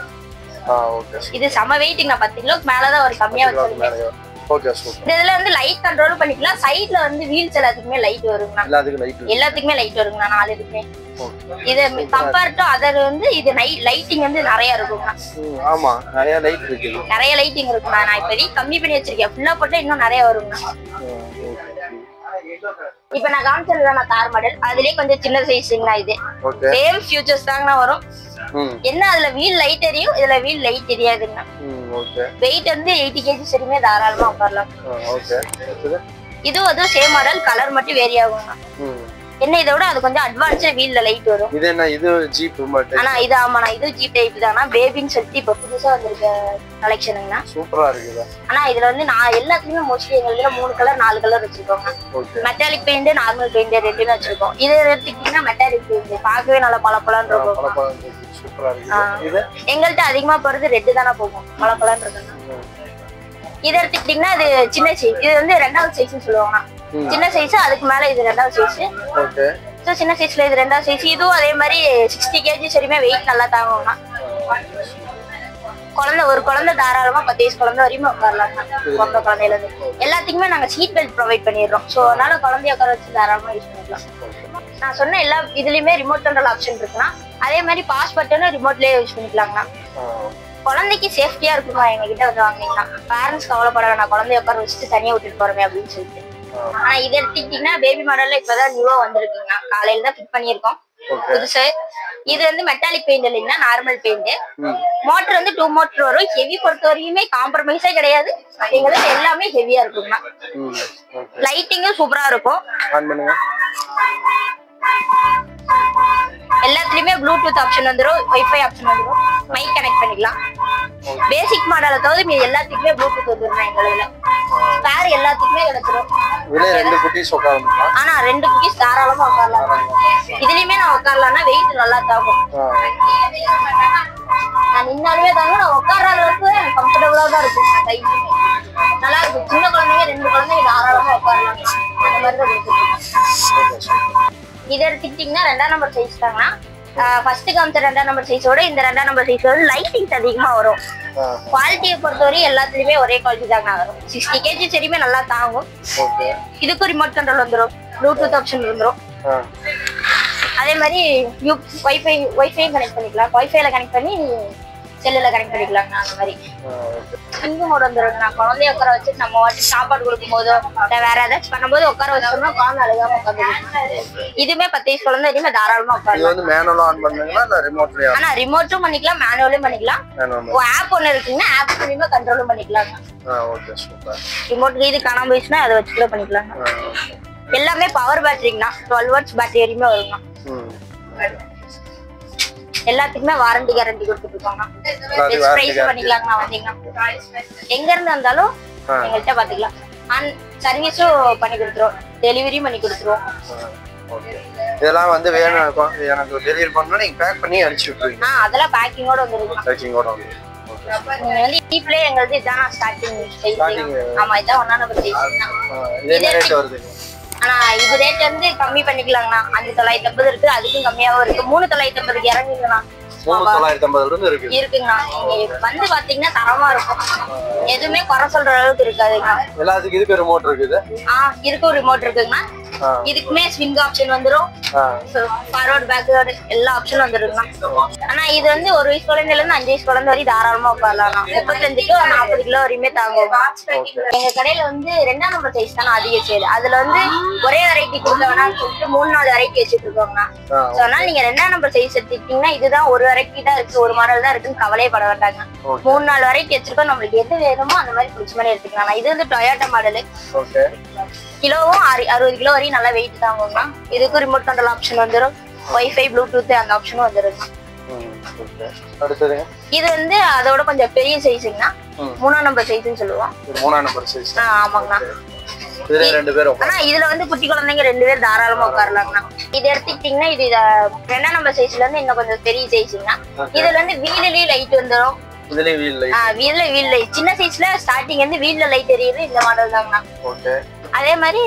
இது செம வெயிட்ங்க. 10 கிலோக்கு மேல தான் ஒரு கம்மியா வச்சிருக்கேன். Okay super. இதுல வந்து லைட் கண்ட்ரோல் பண்ணிக்கலாம். சைடுல வந்து வீல்ஸ் எல்லாத்துக்குமே லைட் வருங்க. எல்லாத்துக்குமே லைட் வருங்க. 4 இதுக்குமே. இது கம்பேர் டு அதர் வந்து இது லைட்டிங் வந்து நிறைய இருக்குங்க. ஆமா நிறைய லைட் இருக்கு. நிறைய லைட்டிங் இருக்குங்க. நான் இப்போதைக்கு கம்மி பண்ணி வச்சிருக்கேன். ஃபுல்லா போட்டா இன்னும் நிறைய வருங்க. இப்ப நான் காமிச்சதுதான் கார் மாடல். அதுலயே கொஞ்சம் சின்ன சைஸ்ங்கண்ணா. இது சேம் ஃபியூச்சர்ஸ் தாங்கண்ணா வரும். என்ன அதுல வீல் லைட் எரியும், இதுல வீல் லைட் எரியாதுங்கண்ணா. வெயிட் வந்து 80 kg வரையுமே தாராளமா உட்காரலாம். இதுவும் அதுவும் சேம் மாடல், கலர் மட்டும் வேரி ஆகுங்கண்ணா. என்ன இதோட அது கொஞ்சம் அட்வான்ஸ்டா வீல்ல லைட் வரும். இது என்ன இது ஜீப் மாடல்? ஆனா இது ஆமாண்ணா இது ஜீப் டைப் தானா. பேபின்னு சொல்லிட்டு இப்ப புதுசா வந்திருக்க கலெக்ஷனுங்கண்ணா. சூப்பரா இருக்குது. ஆனா இதுல வந்து நான் எல்லாத்துலயுமே மோஸ்ட்லி எங்களுக்கு 3 கலர் 4 கலர் வச்சிருக்கோங்க. மெட்டாலிக் பெயிண்ட் நார்மல் பெயிண்ட் ரெண்டுமே வச்சிருக்கோம். இது எடுத்துக்கிட்டீங்கன்னா மெட்டாலிக் பெயிண்ட் பார்க்கவே நல்லா பளபளன்னு இருக்கும். சூப்பரா இருக்குது. எங்கள்கிட்ட அதிகமா போறது ரெட் தானே போகும், பளபளன்னு இருக்குங்க. இது எடுத்துக்கிட்டீங்கன்னா இது சின்ன சைஸ். இது வந்து 2வது சைஸ்னு சொல்லுவாங்கண்ணா. சின்ன சைஸ், அதுக்கு மேல இது 2வது சைஸ். சோ சின்ன சைஸ்ல இது 2வது சைஸ். இதுவும் அதே மாதிரி 60 kg வரையுமே வெயிட் நல்லா தாங்கும்னா. ஒரு குழந்தை தாராளமா 10 வயசு குழந்தை வரையுமே உட்காரலாம். குழந்தை குழந்தையில இருந்து எல்லாத்துக்குமே நாங்க சீட் பெல்ட் ப்ரொவைட் பண்ணிடுறோம். சோ அதனால குழந்தைய உட்கார வச்சு தாராளமா யூஸ் பண்ணிக்கலாம். நான் சொன்ன எல்லா இதுலயுமே ரிமோட் கண்ட்ரோல் ஆப்ஷன் இருக்குன்னா அதே மாதிரி பாஸ் பட்டனும் ரிமோட்லயே யூஸ் பண்ணிக்கலாங்கண்ணா. குழந்தைக்கு சேஃப்டியா இருக்குமா எங்க கிட்ட வந்து வாங்கினீங்கன்னா. பேரண்ட்ஸ் கவலைப்பட வேணாம் குழந்தைய உட்கார வச்சுட்டு தனியா விட்டுட்டு போறமே அப்படின்னு சொல்லிட்டு. ஆனா இது எடுத்துக்கிட்டீங்கன்னா பேபி மாடல்ல இப்பதான் நியூவா வந்திருக்குங்க. காலையில தான் ஃபிட் பண்ணிருக்கோம் புதுசு. இது வந்து மெட்டாலிக் பெயிண்ட் இல்லைங்கன்னா நார்மல் பெயிண்ட். மோட்டர் வந்து 2 மோட்டர் வரும். ஹெவி பொறுத்த வரையுமே காம்ப்ரமைஸே கிடையாது. எங்களுக்கு எல்லாமே ஹெவியா இருக்குங்க. லைட்டிங்கும் சூப்பரா இருக்கும். எல்லாத்துலயுமே ப்ளூடூத் ஆப்ஷன் வந்துரும், வைஃபை ஆப்ஷன் வந்துரும், மைக் கனெக்ட் பண்ணிக்கலாம். பேசிக் மாடலை தவிர மீது எல்லாத்துக்குமே ப்ளூடூத் வந்துரும் எங்களுதுல. ஸ்பேர் எல்லாத்துக்குமே கிடைச்சிரும். இதுல 2 குட்டீஸ் உட்காரலாம். ஆனா 2 குட்டீஸ் தாராளமா உட்காரலாம். இதுலயுமே நான் உட்காரலாம்னா வெயிட் நல்லா தாகும். நான் நின்னாலுமே தாங்க, நான் உட்கார்ற அளவுக்கு கம்ஃபர்டபுளா தான் இருக்கும். நல்லா இருக்கும். சின்ன குழந்தைங்க 2 குழந்தைங்க தாராளமா உட்காரலாம். அந்த மாதிரி தான் கொடுத்துருக்கோம். இதை எடுத்துக்கிட்டீங்கன்னா 2ஆம் நம்பர் சைஸ் தாங்கன்னா ஃபர்ஸ்ட் காமிச்ச 2ஆம் நம்பர் சைஸோட இந்த 2ஆம் நம்பர் சைஸோட லைட்டிங்ஸ் அதிகமா வரும். குவாலிட்டியை பொறுத்தவரை எல்லாத்துலயுமே ஒரே குவாலிட்டி தாங்க வரும். 60 kg சரியுமே நல்லா தாங்கும். இதுக்கும் ரிமோட் கண்ட்ரோல் வந்துடும், ப்ளூடூத் ஆப்ஷன் வந்துடும். அதே மாதிரி வைஃபை கனெக்ட் பண்ணிக்கலாம். வைஃபைல கனெக்ட் பண்ணி செல்லுல கனெக்ட் பண்ணிக்கலாம். அந்த மாதிரி ஸ்விங் மோட் வந்துடும். நான் குழந்தைய உட்கார வச்சு நம்ம வாட்டி சாப்பாடு கொடுக்கும் போதோ வேற ஏதாச்சும் பண்ணும்போது உட்கார வச்சோம்னா குழந்தை அழுகாம உட்காந்து. இதுமே 10 வயசு குழந்தை வரையுமே தாராளமா உட்காரலாம். ஆனா ரிமோட்டும் பண்ணிக்கலாம், மேனுவலும் பண்ணிக்கலாம். ஆப் ஒண்ணு இருக்குன்னா ஆப் மூலியமா கண்ட்ரோலும் பண்ணிக்கலாம். ரிமோட்டுக்கு இது காணாம போயிடுச்சுன்னா அதை வச்சு கூட பண்ணிக்கலாம். எல்லாமே பவர் பேட்டரிங்கண்ணா, 12 வாட்ஸ் பேட்டரி வரையுமே வருங்கண்ணா. எல்லாத்துக்குமே வாரண்டி கேரண்டி கொடுத்துட்டு இருக்கோங்க. பண்ணிக்கலாங்கண்ணா. வந்தீங்கன்னா எங்க இருந்து வந்தாலும் எங்கள்கிட்ட பாத்துக்கலாம். சர்வீஸும் பண்ணி கொடுத்துருவோம், டெலிவரியும் பண்ணி கொடுத்துருவோம். இதெல்லாம் வந்து வேணும் எனக்கு டெலிவரி பண்ணனும், நீங்க பேக் பண்ணி அனுப்பிச்சு விட்டுருவீங்க. அதெல்லாம் பேக்கிங்கோட வந்துருங்க. பேக்கிங்கோட வந்து நீங்க வந்து ஈப்ளே எங்களுக்கு இதான் ஸ்டார்டிங் சைஸ். ஆமா, இதான் 1ஆம் நம்பர் சைஸ். என்ன ரேட் வருது? ஆனா இது ரேட் வந்து கம்மி பண்ணிக்கலாங்கண்ணா. 5,950 இருக்கு, அதுக்கும் கம்மியாவும் இருக்கு. 3,950 இறங்குங்கண்ணா. 3,950 இருக்கு இருக்குங்கண்ணா. நீங்க வந்து பாத்தீங்கன்னா தரமா இருக்கும். எதுவுமே குறை சொல்ற அளவுக்கு இருக்காதுங்க. எல்லாத்துக்கும் இதுக்கு ரிமோட் இருக்குது. இருக்கும் ரிமோட் இருக்குங்கண்ணா. இதுக்குமே ஸ்விங் ஆப்ஷன் வந்துரும், ஃபார்வர்ட் பேக்வர்ட் எல்லா ஆப்ஷனும் வந்துருங்கண்ணா. ஆனா இது வந்து 1 வயசு குழந்தைல இருந்து 5 வயசு குழந்தை வரை தாராளமா உட்காரலாம். 35 கிலோ 40 கிலோ வரையுமே தாங்கும். எங்க கடையில வந்து 2ஆம் நம்பர் சைஸ் தானே அதிக சேல். அதுல வந்து ஒரே வெரைட்டி கொடுத்தவனா சொல்லிட்டு 3-4 வெரைட்டி வச்சுட்டு இருக்கோங்கண்ணா. அதனால நீங்க 2ஆம் நம்பர் சைஸ் எடுத்துக்கிட்டீங்கன்னா இதுதான் ஒரு வெரைட்டி தான் இருக்கு, ஒரு மாடல் தான் இருக்குன்னு கவலையப்பட வேண்டாங்க. 3-4 வெரைட்டி வச்சிருக்கோம். நம்மளுக்கு எது வேணுமோ அந்த மாதிரி பிடிச்ச மாதிரி எடுத்துக்கலாம். இது வந்து டொயோட்டா மாடலு. கிலோவும் 60 கிலோ வரையும் நல்லா வெயிட் தாங்குங்கண்ணா. இதுக்கும் ரிமோட் கண்ட்ரோல் ஆப்ஷன் வந்துடும், வைஃபை ப்ளூடூத் அந்த ஆப்ஷனும் வந்துருங்க. இது வந்து அதோட கொஞ்சம் பெரிய சைஸுங்கண்ணா. 3ஆம் நம்பர் சைஸ்ன்னு சொல்லுவோம். 3ஆம் நம்பர் சைஸ். ஆமாங்கண்ணா. இதுல 2 பேர் ஆனா இதுல வந்து குட்டி குழந்தைங்க 2 பேர் தாராளமா உட்காரலாங்கண்ணா. இது எடுத்துக்கிட்டீங்கன்னா இது 2ஆம் நம்பர் சைஸ்ல இருந்து இன்னும் கொஞ்சம் பெரிய சைஸுங்கண்ணா. இதுல வந்து வீல்லயும் லைட் வந்துடும். வீல் லைட் சின்ன சைஸ்ல ஸ்டார்டிங் வந்து வீல்ல லைட் எரியுது. இந்த மாடல் தாங்கண்ணா. அதே மாதிரி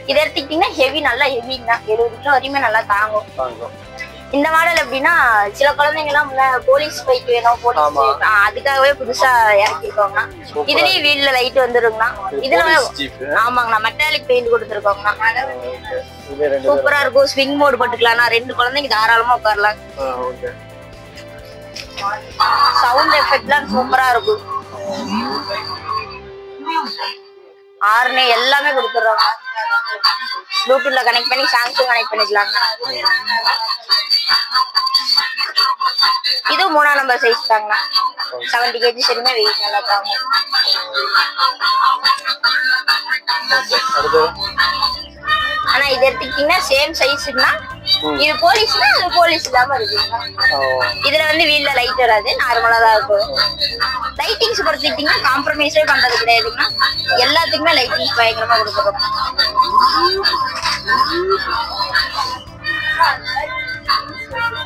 இதை எடுத்துக்கிட்டீங்கன்னா ஹெவி, நல்லா ஹெவிங்கண்ணா. 70 கிலோ வரையுமே நல்லா தாங்கும். இந்த மாடல் எப்படின்னா சில குழந்தைங்க எல்லாம் போலீஸ் பைக் வேணும், போலீஸ் அதுக்காகவே புதுசா இறக்கிருக்கோங்கண்ணா. இதுலயும் வீல்ல லைட் வந்துருங்கண்ணா. இதுல ஆமாங்கண்ணா மெட்டாலிக் பெயிண்ட் கொடுத்துருக்கோங்கண்ணா. சூப்பரா இருக்கும். Swing mode போட்டுக்கலாம்ண்ணா. 2 குழந்தைங்க தாராளமா உட்காரலாம். சவுண்ட் எஃபெக்ட்லாம் சூப்பரா இருக்கும். ஆர்னே எல்லாமே கொடுத்துடுறோம். ப்ளூடூத்ல கனெக்ட் பண்ணி சாம்சங் கனெக்ட் பண்ணிக்கலாங்க. இது 3ஆம் நம்பர் சைஸ் தாங்க. 70 kg சரிமே வெயிட் நல்லா தாங்க. ஆனா இது எடுத்துக்கிட்டீங்கன்னா சேம் சைஸ்னா இது போலீஸ்னா அது போலீஸ் இல்லாம இருக்குங்க. இதுல வந்து வீல்ல லைட் வராது, நார்மலா தான் இருக்கும். லைட்டிங்ஸ் பொறுத்துக்கிட்டீங்கன்னா காம்ப்ரமைஸே பண்றது கிடையாதுன்னா. எல்லாத்துக்குமே லைட்டிங்ஸ் பயங்கரமா கொடுத்துருக்கோம்.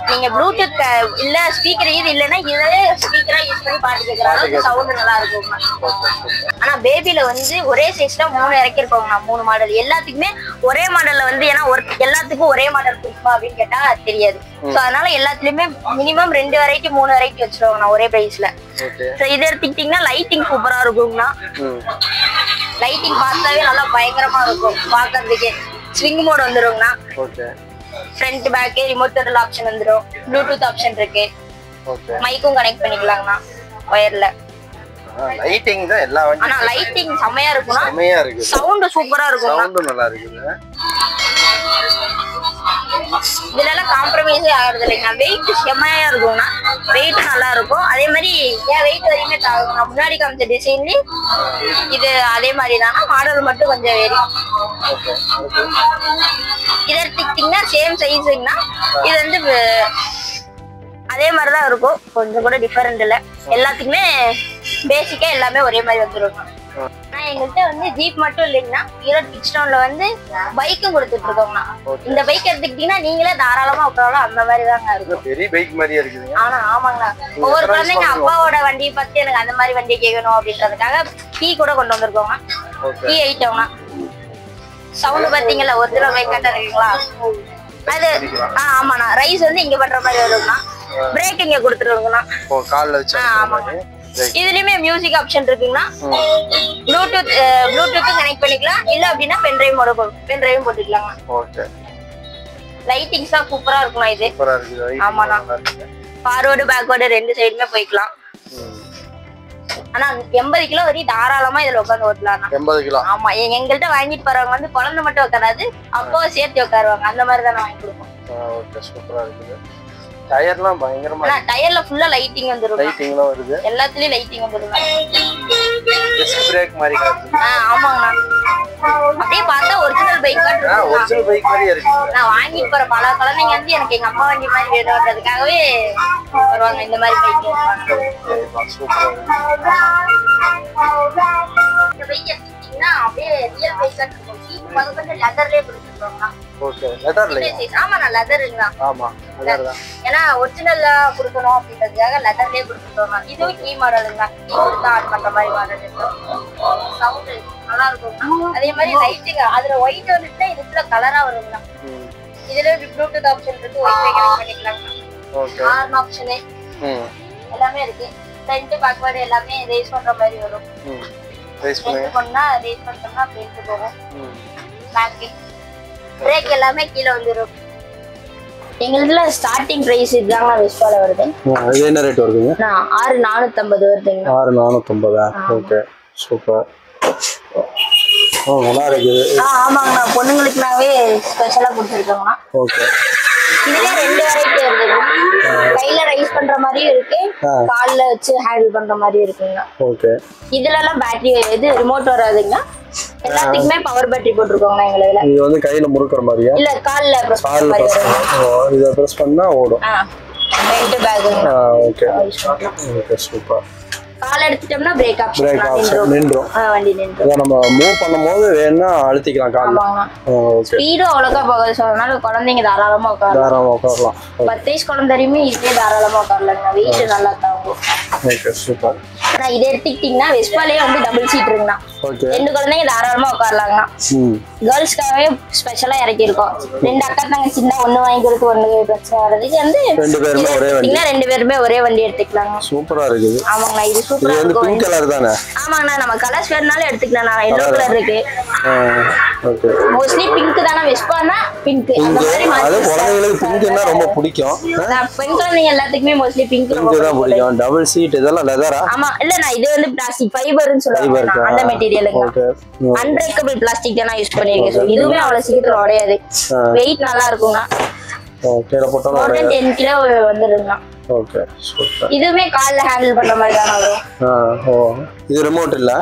நீங்க ப்ளூடூத் இல்ல ஸ்பீக்கர் இது இல்லன்னா இதே ஸ்பீக்கரா யூஸ் பண்ணி பாட்டு கேக்குறாங்க. சவுண்ட் நல்லா இருக்கும். ஆனா பேபில வந்து ஒரே சைஸ்ல 3 இறக்கிருக்கோங்கண்ணா. 3 மாடல் எல்லாத்துக்குமே ஒரே மாடல்ல வந்து ஏன்னா எல்லாத்துக்கும் ஒரே மாடல் பிடிக்குமா அப்படின்னு கேட்டா தெரியாது. சோ அதனால எல்லாத்துலயுமே மினிமம் 2 வெரைட்டி 3 வெரைட்டி வச்சிருவாங்கண்ணா ஒரே பிரைஸ்ல. சோ இதை எடுத்துக்கிட்டீங்கன்னா லைட்டிங் சூப்பரா இருக்குங்கண்ணா. லைட்டிங் பார்த்தாவே நல்லா பயங்கரமா இருக்கும் பாக்குறதுக்கே. ஸ்விங் மோட் வந்துருங்கண்ணா. Front back remote control option வந்துரும். ப்ளூடூத் ஆப்ஷன் இருக்கு. மைக்கும் கனெக்ட் பண்ணிக்கலாங்கண்ணா வயர்ல. லைட்டிங் தான் எல்லா வண்டியும். ஆனா லைட்டிங் செமையா இருக்கும்னா. செமையா இருக்கு. சவுண்ட் சூப்பரா இருக்கும். சவுண்ட் நல்லா இருக்குங்க. இதுல எல்லாம் காம்ப்ரமைஸே ஆகுறது இல்லைங்க. வெயிட் செம்மையா இருக்கும்னா, வெயிட் நல்லா இருக்கும். அதே மாதிரி ஏன் வெயிட் வரையுமே தாகும். நான் முன்னாடி காமிச்ச டிசைன்லயே இது அதே மாதிரி தானா, மாடல் மட்டும் கொஞ்சம் வேரி. இதை எடுத்துக்கிட்டீங்கன்னா சேம் சைஸுங்கண்ணா, இது வந்து அதே மாதிரிதான் இருக்கும், கொஞ்சம் கூட டிஃபரெண்ட் இல்லை. எல்லாத்துக்குமே பேசிக்கா எல்லாமே ஒரே மாதிரி வந்துடும். ஆனா எங்கள்கிட்ட வந்து ஜீப் மட்டும் இல்லைங்கன்னா ஈரோடு கிட்ஸ்டவுன்ல வந்து பைக்கும் கொடுத்துட்டு இருக்கோம்னா. இந்த பைக் எடுத்துக்கிட்டீங்கன்னா நீங்களே தாராளமா உட்காரலாம், அந்த மாதிரி தாங்க இருக்கும். பெரிய பைக் மாதிரியே இருக்குது. ஆனா ஆமாங்கண்ணா, ஒவ்வொரு குழந்தைங்க அப்பாவோட வண்டியை பார்த்து எனக்கு அந்த மாதிரி வண்டி கேட்கணும் அப்படின்றதுக்காக கீ கூட கொண்டு வந்திருக்கோங்க. கீ ஐட்டம்னா சவுண்ட் பாத்தீங்களா, ஒரிஜினல் பைக் கட்ட இருக்குங்களா அது. ஆமாண்ணா, ரைஸ் வந்து இங்க பண்ற மாதிரி வரும்னா, பிரேக் இங்க கொடுத்துருவோங்கண்ணா. கால்ல வச்சு. ஆமாங்க. இதுலயுமே மியூசிக் ஆப்ஷன் இருக்குங்கன்னா ப்ளூடூத் கனெக்ட் பண்ணிக்கலாம், இல்ல அப்படின்னா பென்ட்ரைவும் போட்டுக்கலாங்க. ஓகே. லைட்டிங்ஸா சூப்பரா இருக்கும்ண்ணா இது. சூப்பரா இருக்குது. ஆமாண்ணா, ஃபார்வர்டு பேக்வர்டு ரெண்டு சைடுமே போய்க்கலாம். ஆனா 80 கிலோ வரையும் தாராளமா இதுல உட்காந்து ஓட்டலாம். 80 கிலோ. ஆமா, எங்கள்கிட்ட வாங்கிட்டு போறவங்க வந்து குழந்தை மட்டும் உட்காராது, அப்போ சேர்த்து உட்காருவாங்க. அந்த மாதிரி தான் வாங்கி கொடுப்போம். ஓகே, சூப்பரா இருக்குது. டயர்லாம் பயங்கரமா. டயர்ல ஃபுல்லா லைட்டிங் வந்துரும். லைட்டிங்லாம் வருது. எல்லாத்துலயும் லைட்டிங் வந்துரும். டிஸ்க் பிரேக் மாதிரி காட்டுது. ஆமாங்கண்ணா, அப்படியே பார்த்தா ஒரிஜினல் பைக் காட்டு. ஒரிஜினல் பைக் மாதிரியே இருக்கு. நான் வாங்கிட்டு போற பல குழந்தைங்க வந்து எனக்கு எங்க அம்மா வண்டி மாதிரி வேணும்ன்றதுக்காகவே வருவாங்க இந்த மாதிரி பைக். சூப்பரா இருக்கு. இந்த பைக் எடுத்துக்கிட்டீங்கன்னா அப்படியே ரியல் பைக் காட்டு இருக்கும். சீட் வந்து லெதர்லயே கொடுத்துருவாங்க. ஓகே, லெதர்ல. ஆமாண்ணா, லெதருங்களா. ஆமா, லெதர் தான். ஏன்னா ஒரிஜினலா கொடுக்கணும் அப்படின்றதுக்காக லெதர்லயே கொடுத்துருவாங்க. இதுவும் கீ மாடலுங்க, கீ கொடுத்தா ஆன் பண்ற மாதிரி மாடல் இருக்கும். சவுண்ட் நல்லா இருக்கும். அதே மாதிரி லைட்டிங் அதுல ஒயிட் வந்துட்டுனா இது ஃபுல்லா கலரா வருங்க. இதுல ப்ளூடூத் ஆப்ஷன் இருக்கு, வைஃபை கனெக்ட் பண்ணிக்கலாம். ஓகே. ஹார்ன் ஆப்ஷன் எல்லாமே இருக்கு. ஃப்ரண்ட் பேக்வர்ட் எல்லாமே ரேஸ் பண்ற மாதிரி வரும். ரேஸ் பண்ணா ரேஸ் பண்ணோம்னா ஃப்ரண்ட் போகும். பேக் பிரேக் எல்லாமே கீழ வந்துரும். எங்களுதுல ஸ்டார்டிங் பிரைஸ் இதுதாங்க வெஸ்பால வருது. இது என்ன ரேட் வருதுங்க? 6450 வருதுங்க. 6450. Okay, super. நல்லா இருக்குது. ஆமாங்கண்ணா, பொண்ணுங்களுக்குனாவே ஸ்பெஷலா கொடுத்துருக்கோங்கண்ணா. ஓகே. இதுல 2 வெரைட்டி வருதுங்க. கையில ரைஸ் பண்ற மாதிரியும் இருக்கு, கால்ல வச்சு ஹேண்டில் பண்ற மாதிரியும் இருக்குங்க. ஓகே. இதுல எல்லாம் பேட்டரி இது ரிமோட் வராதுங்க. எல்லாத்துக்குமே பவர் பேட்டரி போட்டுருக்கோங்க எங்களுதுல. இது வந்து கையில முறுக்குற மாதிரியா? இல்ல, கால்ல பிரஸ் பண்ற மாதிரி வரும். இத பிரஸ் பண்ணா ஓடும். Front back. Okay. Okay, super. கால் எடுத்துட்டோம்னா பிரேக் ஆப்ஷன் நின்றும். வண்டி நின்றும். இத நம்ம மூவ் பண்ணும்போது வேணா அழுத்திக்கலாம் கால்ல. ஓகே. ஸ்பீடும் அவ்வளோக்கா போகாது, ஸோ அதனால குழந்தைங்க தாராளமா உட்காரலாம். 10 வயசு குழந்தையுமே இதுவே தாராளமா உட்காரலாங்க. வெயிட் நல்லா தாங்கும். Okay, super. ஆனா இதை எடுத்துக்கிட்டீங்கன்னா வெஸ்பாலே வந்து டபுள் சீட் இருக்குண்ணா. ஓகே. 2 குழந்தைங்க தாராளமா உட்காரலாங்கண்ணா. கேர்ள்ஸ்க்காகவே ஸ்பெஷலா இறக்கி இருக்கோம். 2 அக்கா தங்கச்சி சின்ன ஒண்ணு வாங்கி கொடுத்து ஒண்ணு பிரச்சனை வர்றதுக்கு வந்து 2 பேருமே ஒரே வண்டி எடுத்துக்கலாங்க. சூப்பரா இருக்குது. ஆமாங்கண்ணா, இது சூப்பரா இது இருக்கும். பிங்க் கலர் தானே? ஆமாங்கண்ணா, நம்ம கலர்ஸ் வேணும்னாலும் எடுத்துக்கலாம். எல்லோ கலர் இருக்கு. ஓகே. மோஸ்ட்லி பிங்க் தானே வெஸ்பானா, பிங்க். அந்த மாதிரி அது குழந்தைகளுக்கு பிங்க்னா ரொம்ப பிடிக்கும். பெண் குழந்தைங்க எல்லாத்துக்குமே மோஸ்ட்லி பிங்க் ரொம்ப பிடிக்கும். டபுள் சீட் இதெல்லாம் லெதரா? ஆமா, இல்லண்ணா, இது வந்து பிளாஸ்டிக் ஃபைபர்னு சொல்லுவாங்க. அந்த மெட்டீரியலுங்க. அன்பிரேக்கபிள் பிளாஸ்டிக் தான் யூஸ் பண்ணிருக்கேன். சோ இதுவுமே அவ்வளவு சீக்கிரம் உடையாது. வெயிட் நல்லா இருக்குங்க. ஓகே. போட்டா 10 கிலோ வந்துருங்க. Okay, super. இதுவுமே கால்ல ஹேண்டில் பண்ற மாதிரி தான் வரும். இது ரிமோட் இல்ல?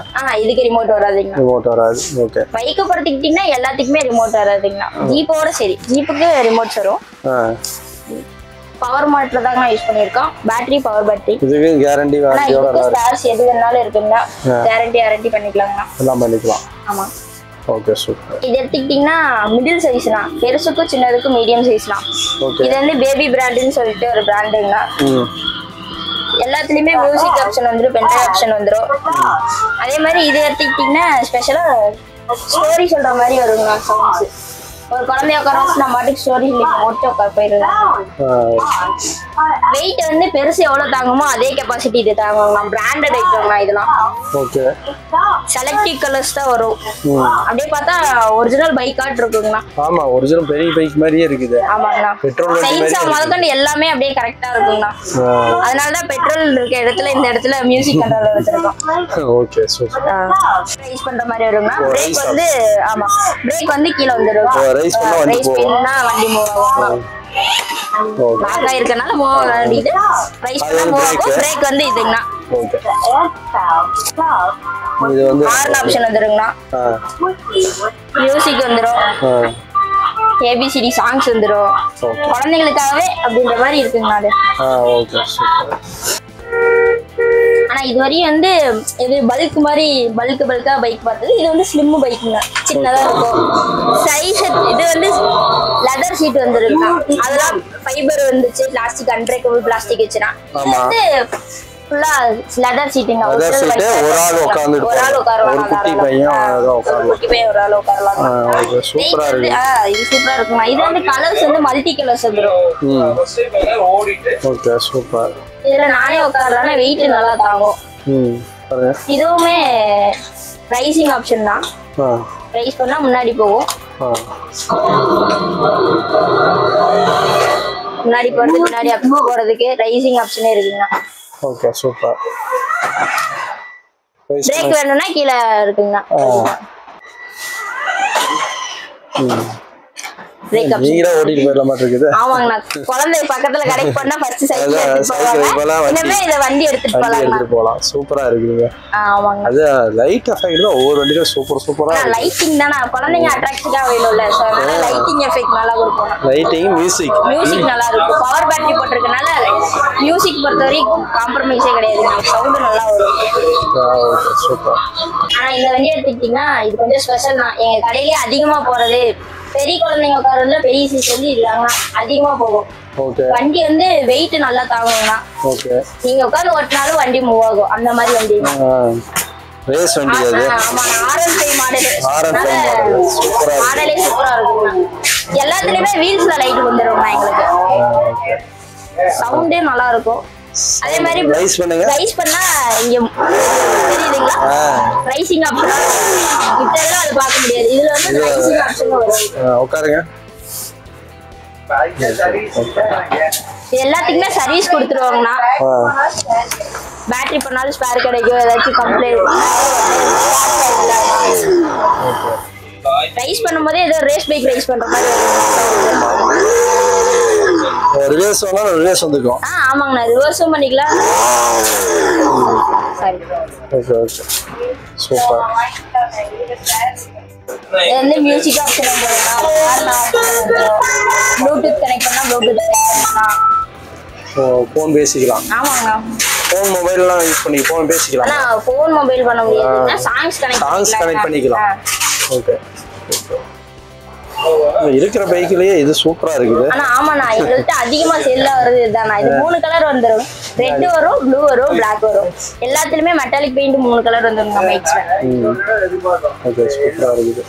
இதுக்கு ரிமோட் வராதுங்க. ரிமோட் வராது. ஓகே. பைக்க படுத்திக்கிட்டீங்கன்னா எல்லாத்துக்குமே ரிமோட் வராதுங்க. ஜீப்போட சரி, ஜீப்புக்கு ரிமோட்ஸ் வரும். பவர் மோட்ல தாங்க யூஸ் பண்ணிருக்கோம். Battery power battery. இதுக்கு கேரண்டி வாரண்டியோட இருக்கு. ஸ்பேர்ஸ் எது வேணாலும் இருக்குங்க. கேரண்டி பண்ணிக்கலாங்க. எல்லாம் பண்ணிக்கலாம். ஆமா. Okay, super. இது எடுத்துக்கிட்டீங்கன்னா மிடில் சைஸ்னா, பெருசுக்கும் சின்னதுக்கும் மீடியம் சைஸ்னா. இது வந்து பேபி பிராண்ட்னு சொல்லிட்டு ஒரு பிராண்டுங்க. எல்லாத்துலயுமே மியூசிக் ஆப்ஷன் வந்துரும், பென்ட்ரைவ் ஆப்ஷன் வந்துரும். அதே மாதிரி இது எடுத்துக்கிட்டீங்கன்னா ஸ்பெஷலா ஸ்டோரி சொல்ற மாதிரி வருங்க. சவுண்ட்ஸ் ஒரு குழந்தைய உட்கார வச்சு நம்ம பாட்டுக்கு ஸ்டோரி ஒட்டு உட்கார போயிடலாம். வெயிட் வந்து பெருசு எவ்வளவு தாங்குமோ அதே கெப்பாசிட்டி இது தாங்குவாங்க. பிராண்டட் ஐட்டம்னா இதெல்லாம். ஓகே. செலக்டிவ் கலர்ஸ் தான் வரும். அப்படியே பார்த்தா ஒரிஜினல் பைக் ஆட் இருக்குங்கண்ணா. ஆமா, ஒரிஜினல் பெரிய பைக் மாதிரியே இருக்குது. ஆமாங்கண்ணா. பெட்ரோல் சைன்ஸ் முதற்கொண்டு எல்லாமே அப்படியே கரெக்டா இருக்குங்கண்ணா. அதனாலதான் பெட்ரோல் இருக்க இடத்துல இந்த இடத்துல மியூசிக் கண்ட்ரோலர் வச்சிருக்கோம். Okay, super. ரைஸ் பண்ற மாதிரி வருங்கண்ணா. பிரேக் வந்து ஆமா, பிரேக் வந்து கீழே வந்துடும். ரைஸ் பண்ணா வண்டி ரைஸ் போகும். பண்ணா வண்டி மூவ் ஆகும். லாக் ஆயிருக்கனால மூவ் ஆகுது. ரைஸ் பண்ணா மூவ் ஆகும். பிரேக் வந்து இதுங்கண்ணா. ஓகே. இது வந்து ஹார்ன் ஆப்ஷன் வந்துருங்கண்ணா. மியூசிக் வந்துரும். ஏபிசிடி சாங்ஸ் வந்துரும். குழந்தைகளுக்காகவே அப்படின்ற மாதிரி இருக்குங்கண்ணா அது. Okay super. ஆனா இது வரையும் வந்து இது பல்க் மாதிரி பல்கா பைக் பார்த்தது. இது வந்து ஸ்லிம் பைக்குங்க, சின்னதா இருக்கும். சைஸ் இது வந்து லெதர் சீட் வந்துருங்க. அதெல்லாம் ஃபைபர் வந்துச்சு, பிளாஸ்டிக் அன்பிரேக்கபிள் பிளாஸ்டிக் வச்சுனா இது வந்து ஃபுல்லா லெதர் சீட்டுங்க. ஒரு ஆள் உட்கார்ந்து ஒரு குட்டி பையன் ஒரு ஆள் உட்காரலாம். சூப்பரா இருக்கு. இது சூப்பரா இருக்குமா. இது வந்து கலர்ஸ் வந்து மல்டி கலர்ஸ் வந்துரும். Okay super. இதுல நானே உட்காரலாம், வெயிட் நல்லா தாங்கும். இதுவுமே ரைசிங் ஆப்ஷன் தான். ரைஸ் பண்ணா முன்னாடி போகும். முன்னாடி போறது முன்னாடி போறதுக்கு ரைசிங் ஆப்ஷனே இருக்குங்க. Okay super. பிரேக் வேணும்னா கீழே இருக்குங்க. நீங்க ஓடிட்டு போயிடலாம் இருக்குது. ஆமாங்கண்ணா, குழந்தை பக்கத்துல கரெக்ட் பண்ணா ஃபர்ஸ்ட் சைக்கிள் எடுத்துட்டு போவாங்க. இனிமே இத வண்டி எடுத்துட்டு போலாம். சூப்பரா இருக்குங்க. ஆமாங்க. அது லைட் எஃபெக்ட் தான் ஒவ்வொரு வண்டியும் சூப்பரா. லைட்டிங் தானா குழந்தைங்க அட்ராக்டிவா வேணும்ல, சோ அதனால லைட்டிங் எஃபெக்ட் நல்லா கொடுப்போம். லைட்டிங் மியூசிக் நல்லா இருக்கும். பவர் பேட்டரி போட்டிருக்கனால மியூசிக் பொறுத்தவரைக்கும் காம்ப்ரமைஸே கிடையாது. சவுண்ட் நல்லா வரும். Okay super. ஆனா இந்த வண்டி எடுத்துக்கிட்டீங்கன்னா இது கொஞ்சம் ஸ்பெஷல் தான். எங்க கடையிலேயே அதிகமா போறது பெரிய குழந்தைங்க உட்காரதுல பெரிய சீட் வந்து இதுதாங்கண்ணா அதிகமா போகும். வண்டி வந்து வெயிட் நல்லா தாங்குங்கண்ணா. நீங்க உட்காந்து ஓட்டினாலும் வண்டி மூவ் ஆகும். அந்த மாதிரி வண்டி ரேஸ் வண்டி அது. ஆமா, R15 மாடல். மாடலே சூப்பரா இருக்குங்க. எல்லாத்துலயுமே வீல்ஸ்ல லைட் வந்துரும்ண்ணா எங்களுக்கு. சவுண்டே நல்லா இருக்கும். அதே மாதிரி ரைஸ் பண்ணா இங்க தெரியுதுங்களா, ரைசிங் ஆப்ஷன் கிட்டதெல்லாம் அது பார்க்க முடியாது. இதுல வந்து ரைசிங் ஆப்ஷன் வரும். உட்காருங்க. எல்லாத்துக்குமே சர்வீஸ் கொடுத்துருவாங்கண்ணா. பேட்டரி பண்ணாலும் ஸ்பேர் கிடைக்கும். ஏதாச்சும் கம்ப்ளைண்ட் ரைஸ் பண்ணும்போதே ஏதோ ரேஸ் பைக் ரைஸ் பண்ற மாதிரி ரிவர்ஸ் வேணா ரிவர்ஸ் வந்துக்கும். ஆமாங்கண்ணா, ரிவர்ஸும் பண்ணிக்கலாம். Okay okay super. இது வந்து மியூசிக் ஆப்ஷன் வந்துரும். ப்ளூடூத் கனெக்ட் பண்ணா ப்ளூடூத் கனெக்ட் பண்ணலாம். ஃபோன் பேசிக்கலாம். ஆமாங்கண்ணா, ஃபோன் மொபைல்லாம் யூஸ் பண்ணி ஃபோன் பேசிக்கலாம். ஆனா ஃபோன் மொபைல் பண்ண முடியாதுன்னா சாங்ஸ் கனெக்ட் பண்ணிக்கலாம். ஓகே இருக்கிற பைக்லயே இது சூப்பரா இருக்குது. ஆனா ஆமாண்ணா, எங்கள்கிட்ட அதிகமா சேல்ல வருது இதுதானா. இது 3 கலர் வந்துரும். ரெட் வரும், ப்ளூ வரும், பிளாக் வரும். எல்லாத்துலயுமே மெட்டாலிக் பெயிண்ட் 3 கலர் வந்துரும் நம்ம பைக்ஸ்ல. ஓகே சூப்பரா இருக்குது.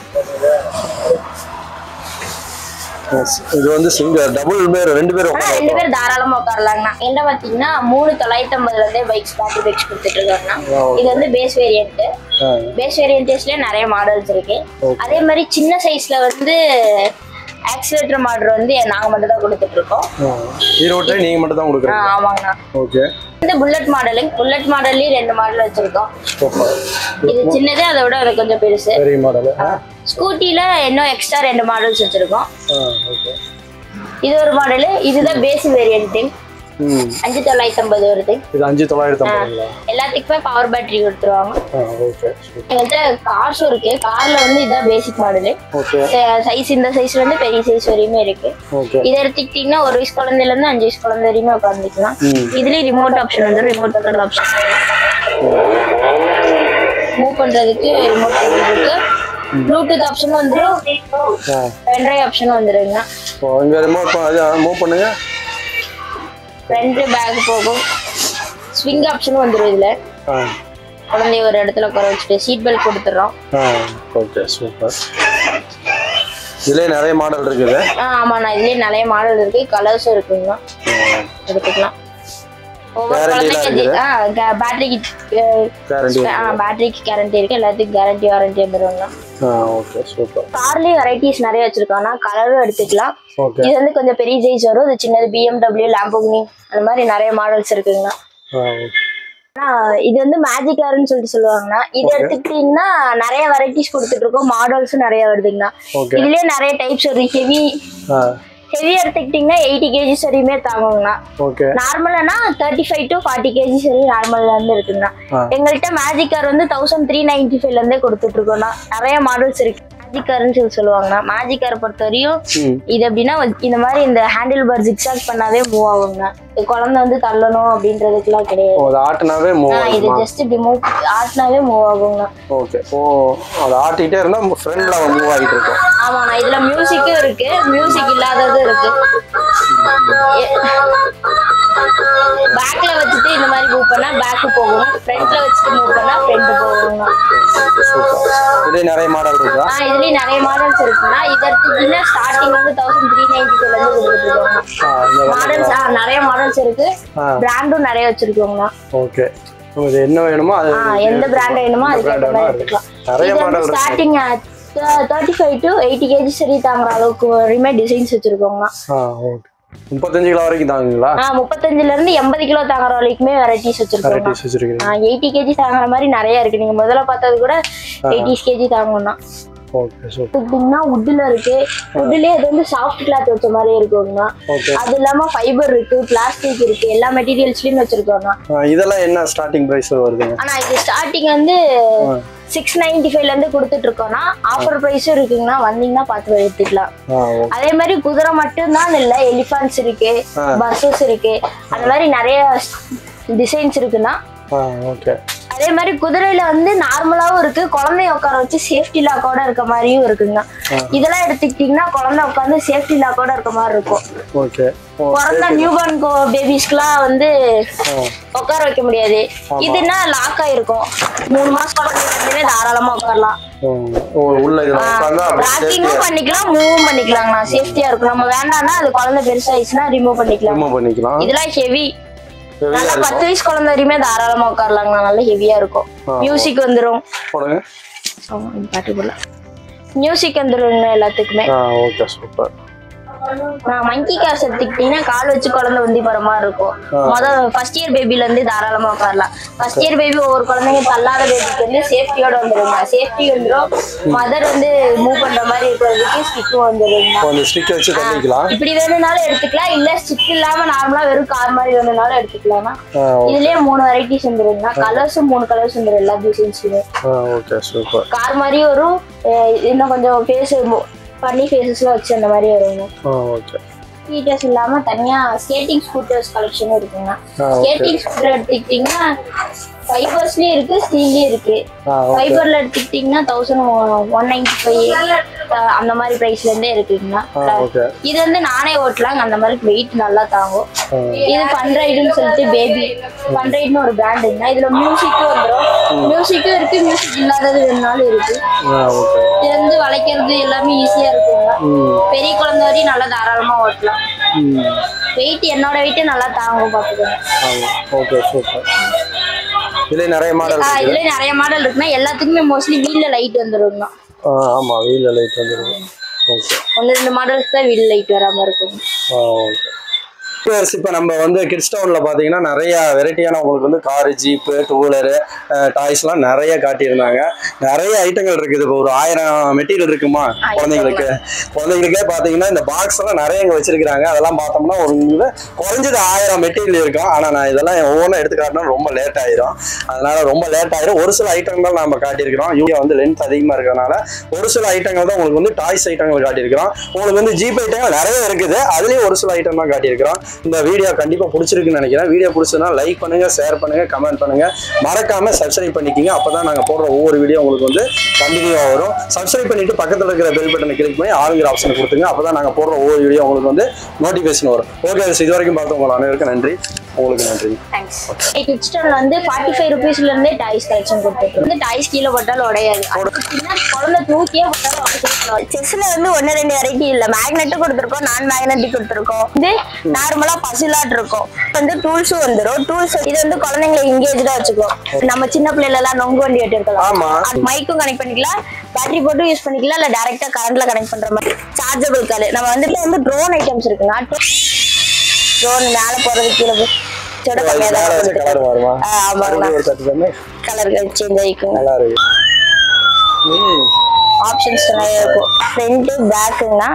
இது வந்து சிங்கிள் டபுள் பேர் 2 பேர் தாராளமா உட்காரலாங்கண்ணா. என்ன பாத்தீங்கன்னா 3950 இருந்தே பைக்ஸ் பேட்டரி பைக்ஸ் கொடுத்துட்டு இருக்காங்கண்ணா. இது வந்து பேஸ் வேரியன்ட். பேஸ் வேரியன்ட்ஸ்ல நிறைய மாடல்ஸ் இருக்கு. அதே மாதிரி சின்ன சைஸ்ல வந்து ஆக்சிலேட்டர் மாடல் வந்து நாங்க மட்டும் தான் கொடுத்துட்டு இருக்கோம். ஈரோட்ல நீங்க மட்டும் தான் கொடுக்குறீங்க? ஆமாங்கண்ணா. ஓகே. இந்த புல்லட் மாடல்லயே 2 மாடல் வச்சிருக்கோம். இது சின்னது, அதை விட அது கொஞ்சம் பெருசு. பெரிய மாடல். ஸ்கூட்டில இன்னும் எக்ஸ்ட்ரா 2 மாடல்ஸ் வச்சிருக்கோம். ஓகே. இது ஒரு மாடல். இதுதான் பேஸ் வேரியன்ட். 5950 வருது. இது 5950. எல்லாத்துக்குமே பவர் பேட்டரி கொடுத்துருவாங்க. ஓகே. எங்கள்கிட்ட கார்ஸும் இருக்கு. கார்ல வந்து இதுதான் பேசிக் மாடல். சைஸ் இந்த சைஸ்ல இருந்து பெரிய சைஸ் வரையுமே இருக்கு. இதை எடுத்துக்கிட்டீங்கன்னா 1 வயசு குழந்தையில இருந்து 5 வயசு குழந்தை வரையுமே உட்காந்துக்கலாம். இதுலயும் ரிமோட் ஆப்ஷன் வந்து ரிமோட் கண்ட்ரோல் ஆப்ஷன். மூவ் பண்றதுக்கு ரிமோட் இருக்கு. ப்ளூடூத் ஆப்ஷன் வந்துரும். பென்ட்ரைவ் ஆப்ஷன் வந்துருங்க. இங்க ரிமோட் மூவ் பண்ணுங்க. ஃப்ரண்ட் பேக் போகும். ஸ்விங் ஆப்ஷன் வந்துரும். இதுல குழந்தைய ஒரு இடத்துல உட்கார வச்சுட்டு சீட் பெல்ட் கொடுத்துறோம். Okay super. இதுல நிறைய மாடல் இருக்குது. ஆமாண்ணா, இதுலயே நிறைய மாடல் இருக்கு. கலர்ஸும் இருக்குங்க, எடுத்துக்கலாம். பேட்டரிக்கு கேரண்டி இருக்கு. எல்லாத்துக்கும் கேரண்டி வாரண்டி வந்துருவாங்க. கார்லயும் வெரைட்டிஸ் நிறைய வச்சிருக்காங்க. கலரும் எடுத்துக்கலாம். இது வந்து கொஞ்சம் பெரிய சைஸ் வரும். இது சின்னது BMW, லாம்போகினி அந்த மாதிரி நிறைய மாடல்ஸ் இருக்குங்க. இது வந்து மேஜிக் கார்னு சொல்லிட்டு சொல்லுவாங்கண்ணா. இது எடுத்துக்கிட்டீங்கன்னா நிறைய வெரைட்டிஸ் கொடுத்துட்டு இருக்கோம், மாடல்ஸும் நிறைய வருதுங்கண்ணா. இதுலயே நிறைய டைப்ஸ் வருது. ஹெவி எடுத்துக்கிட்டீங்கன்னா 80 kg வரையுமே தாங்குங்கண்ணா. நார்மலானா 35 to 40 kg வரை நார்மல்ல இருந்து இருக்குங்கண்ணா. எங்கள்கிட்ட மேஜிக் கார் வந்து 1395 இருந்தே கொடுத்துட்டு இருக்கோம்ண்ணா. நிறைய மாடல்ஸ் இருக்கு. மேஜிக் கார்னு சொல்லி சொல்லுவாங்கண்ணா. மேஜிக் காரை பொறுத்த வரையும் இது எப்படின்னா இந்த மாதிரி இந்த ஹேண்டில் பார் ஜிக்ஸாக் பண்ணாவே மூவ் ஆகுங்கண்ணா. குழந்தை வந்து தள்ளணும் அப்படின்றதுக்குலாம் கிடையாது. ஆட்டினாவே மூவ் இது ஜஸ்ட் இப்படி மூவ் ஆட்டினாவே மூவ் ஆகுங்கண்ணா. ஓகே. ஓ அது ஆட்டிட்டே இருந்தா ஃப்ரண்ட்ல மூவ் ஆகிட்டு இருக்கும். ஆமாண்ணா. இதுல மியூசிக்கும் இருக்கு, மியூசிக் இல்லாததும் இருக்கு. பேக்ல வச்சுட்டு இந்த மாதிரி மூவ் பண்ணா பேக் போகும், ஃப்ரண்ட்ல வச்சுட்டு மூவ் பண்ணா ஃப்ரண்ட் போகுங்க. இதுல நிறைய மாடல் இருக்கா? இதுல நிறைய மாடல்ஸ் இருக்குன்னா இது எடுத்துக்கிட்டீங்கன்னா ஸ்டார்டிங் வந்து 1392 ல இருந்து கொடுத்துருக்காங்க. மாடல்ஸ் நிறைய மாடல்ஸ் இருக்கு, பிராண்டும் நிறைய வச்சிருக்கோங்கண்ணா. ஓகே. உங்களுக்கு என்ன வேணுமோ அது எந்த பிராண்ட் வேணுமோ அதுக்கு ஏத்த மாதிரி எடுத்துக்கலாம். நிறைய மாடல் ஸ்டார்டிங் 35 to 80 kg சரி தாங்குற அளவுக்கு வரையுமே டிசைன்ஸ் வச்சிருக்கோங்கண்ணா. ஓகே. 35 கிலோ வரைக்கும் தாங்குங்களா? 35ல இருந்து 80 கிலோ தாங்குற வரைக்குமே வெரைட்டிஸ் வச்சிருக்கோம். 80 kg தாங்குற மாதிரி நிறைய இருக்கு. நீங்க முதல்ல பார்த்தது கூட 80 kg தாங்கும்னா. ஓகே. சூப்பர். இதுன்னா வுட்ல இருக்கு. வுட்லயே அது வந்து சாஃப்ட் கிளாத் வச்ச மாதிரி இருக்குங்கண்ணா. அது இல்லாம ஃபைபர் இருக்கு, பிளாஸ்டிக் இருக்கு, எல்லா மெட்டீரியல்ஸ்லயும் வச்சிருக்கோம்ண்ணா. இதெல்லாம் என்ன ஸ்டார்டிங் பிரைஸ் வருதுங்க? ஆனா இது ஸ்டார்டிங் வந்து 695 இருந்து கொடுத்துட்டு இருக்கோம்னா ஆஃபர் பிரைஸும் இருக்குங்கண்ணா. வந்தீங்கன்னா பார்த்து எடுத்துக்கலாம். அதே மாதிரி குதிரை மட்டும் தான் இல்ல, எலிஃபன்ட்ஸ் இருக்கு, பஸ்ஸஸ் இருக்கு, அந்த மாதிரி நிறைய டிசைன்ஸ் இருக்குன்னா. ஓகே. அதே மாதிரி குதிரையில வந்து நார்மலாவும் இருக்கு, குழந்தைய உட்கார வச்சு சேஃப்டி லாக்கோட இருக்க மாதிரியும் இருக்குங்க. இதெல்லாம் எடுத்துக்கிட்டீங்கன்னா குழந்தை உட்காந்து சேஃப்டி லாக்கோட இருக்க மாதிரி இருக்கும். ஓகே. பிறந்த நியூபார்ன் பேபிஸ்க்குலாம் வந்து உட்கார வைக்க முடியாது. இதுனா லாக் ஆயிருக்கும். 3 மாசம் குழந்தைங்க தாராளமா உட்காரலாம். ராக்கிங்கும் பண்ணிக்கலாம், மூவும் பண்ணிக்கலாங்கண்ணா. சேஃப்டியா இருக்கும். நம்ம வேண்டாம்னா அது குழந்தை பெருசாயிடுச்சுன்னா ரிமூவ் பண்ணிக்கலாம். இதெல்லாம் ஹெவி. நல்லா 10 வயசு குழந்தை வரையுமே தாராளமா உட்காரலாங்கண்ணா. நல்லா ஹெவியா இருக்கும். மியூசிக் வந்துடும். பாட்டு போல மியூசிக் வந்துடும் எல்லாத்துக்குமே. ஓகே. சூப்பர். மங்கி கார்ஸ் எடுத்துக்கிட்டீங்கன்னா கால் வச்சு குழந்தை வந்து போற மாதிரி இருக்கும். ஃபர்ஸ்ட் இயர் பேபில இருந்து தாராளமா உட்காரலாம். ஃபர்ஸ்ட் இயர் பேபி ஒவ்வொரு குழந்தைங்க தள்ளாத பேபிக்கு வந்து சேஃப்டியோட வந்துருங்க. சேஃப்டி வந்துடும். மதர் வந்து மூவ் பண்ற மாதிரி இருக்கிறதுக்கு ஸ்டிக்கும் வந்துருங்க. இப்படி வேணும்னாலும் எடுத்துக்கலாம், இல்ல ஸ்டிக் இல்லாம நார்மலா வெறும் கார் மாதிரி வேணும்னாலும் எடுத்துக்கலாம். இதுலயே 3 வெரைட்டிஸ் வந்துருங்க. கலர்ஸும் 3 கலர்ஸ் வந்துடும் எல்லா டிசைன்ஸ்லயுமே. கார் மாதிரி வரும், இன்னும் கொஞ்சம் ஃபேஸ் பண்ணி ஃபேஸஸ்லாம் வச்சு அந்த மாதிரி வருங்க. ஸ்கூட்டர்ஸ் இல்லாம தனியா ஸ்கேட்டிங் ஸ்கூட்டர்ஸ் கலெக்ஷனும் இருக்குங்க. ஸ்கேட்டிங் ஸ்கூட்டர் எடுத்துக்கிட்டீங்கன்னா ஃபைபர்ஸ்லயும் இருக்கு, ஸ்டீல்லயும் இருக்கு. ஃபைபர்ல எடுத்துக்கிட்டீங்கன்னா 1195 அந்த மாதிரி பிரைஸ்ல இருந்தே இருக்குங்கண்ணா. இது வந்து நானே ஓட்டலாங்க, அந்த மாதிரி வெயிட் நல்லா தாங்கும். இது ஃபன்ரைடுன்னு சொல்லிட்டு பேபி ஃபன்ரைடுன்னு ஒரு பிராண்டுங்கண்ணா. இதுல மியூசிக்கும் வந்துடும். மியூசிக்கும் இருக்கு, மியூசிக் இல்லாதது வேணுனாலும் இருக்கு. இது வந்து வளைக்கிறது எல்லாமே ஈஸியா இருக்குங்க. பெரிய குழந்தை வரையும் நல்லா தாராளமா ஓட்டலாம். வெயிட் என்னோட வெயிட் நல்லா தாங்கும் பாத்துக்கோங்க. இதுல நிறைய மாடல் இருக்குன்னா எல்லாத்துக்குமே மோஸ்ட்லி வீல்ல லைட் வந்துருங்க. ஆமா, வீல்ல லைட் வந்துரும். ஓகே. 1-2 மாடல்ஸ் தான் வீல் லைட் வராம இருக்கும். ஓகே. இப்போ நம்ம வந்து கிட்ஸ் டவுன்ல பாத்தீங்கன்னா நிறைய வெரைட்டியான உங்களுக்கு வந்து காரு, ஜீப்பு, டூ வீலரு, டாய்ஸ்லாம் நிறைய காட்டியிருந்தாங்க. நிறைய ஐட்டங்கள் இருக்குது. இப்போ ஒரு 1000 மெட்டீரியல் இருக்குமா குழந்தைங்களுக்கே பாத்தீங்கன்னா இந்த பாக்ஸ் எல்லாம் நிறைய இங்க வச்சிருக்காங்க. அதெல்லாம் பார்த்தோம்னா ஒரு குறைஞ்சது 1000 மெட்டீரியல் இருக்கும். ஆனா நான் இதெல்லாம் ஒவ்வொன்றும் எடுத்து காட்டினா ரொம்ப லேட் ஆயிரும். அதனால ரொம்ப லேட் ஆயிரும். ஒரு சில ஐட்டங்கள் நம்ம காட்டியிருக்கிறோம். இவங்க வந்து லென்த் அதிகமா இருக்கிறதுனால ஒரு சில ஐட்டங்கள் தான் உங்களுக்கு வந்து டாய்ஸ் ஐட்டங்கள் காட்டியிருக்கிறோம். உங்களுக்கு வந்து ஜீப் ஐட்டங்கள் நிறைய இருக்குது. அதுலயும் ஒரு சில ஐட்டம் தான் காட்டியிருக்கிறோம். இந்த வீடியோ கண்டிப்பா பிடிச்சிருக்குன்னு நினைக்கிறேன். வீடியோ பிடிச்சதுனா லைக் பண்ணுங்க, ஷேர் பண்ணுங்க, கமெண்ட் பண்ணுங்க, மறக்காம சப்ஸ்கிரைப் பண்ணிக்கிங்க. அப்பதான் நாங்க போடுற ஒவ்வொரு வீடியோ உங்களுக்கு வந்து கண்டினியூவா வரும். சப்ஸ்கிரைப் பண்ணிட்டு பக்கத்துல இருக்கிற பெல் பட்டனை கிளிக் பண்ணி ஆளுங்கிற ஆப்ஷன் கொடுத்துங்க. அப்பதான் நாங்க போடுற ஒவ்வொரு வீடியோ உங்களுக்கு வந்து நோட்டிபிகேஷன் வரும். ஓகே, இது வரைக்கும் பார்த்தவங்க அனைவருக்கும் நன்றி. உங்களுக்கு நன்றி. தேங்க்ஸ். கிட்ஸ் டவுன்ல வந்து 45 ரூபீஸ்ல இருந்தே டாய்ஸ் கலெக்ஷன் கொடுத்துருக்கோம். வந்து டாய்ஸ் கீழே போட்டாலும் உடையாது. குழந்தை தூக்கியே போட்டாலும் உடையாது. செஸ்ல வந்து 1-2 வெரைட்டி இல்ல, மேக்னெட்டும் கொடுத்துருக்கோம், நான் மேக்னெட்டிக் கொடுத்துருக்கோம். இது நார்மலா பசிலாட் இருக்கும். வந்து டூல்ஸும் வந்துடும். டூல்ஸ் இது வந்து குழந்தைங்களை எங்கேஜா வச்சுக்குவோம். நம்ம சின்ன பிள்ளைல எல்லாம் நொங்கு வண்டி எடுத்துருக்கலாம். மைக்கும் கனெக்ட் பண்ணிக்கலாம், பேட்டரி போட்டு யூஸ் பண்ணிக்கலாம், இல்ல டைரக்டா கரண்ட்ல கனெக்ட் பண்ற மாதிரி. சார்ஜபிள் கால். நம்ம வந்து ட்ரோன் ஐட்டம்ஸ் இருக்குன்னா ட்ரோன் மேல போறது கீழே கலர் மாறுமா? கலர் சேஞ்ச் ஆயிக்கும். நல்லா இருக்கு. ஆப்ஷன்ஸ் நிறைய இருக்கும். ஃப்ரண்ட் பேக்குன்னா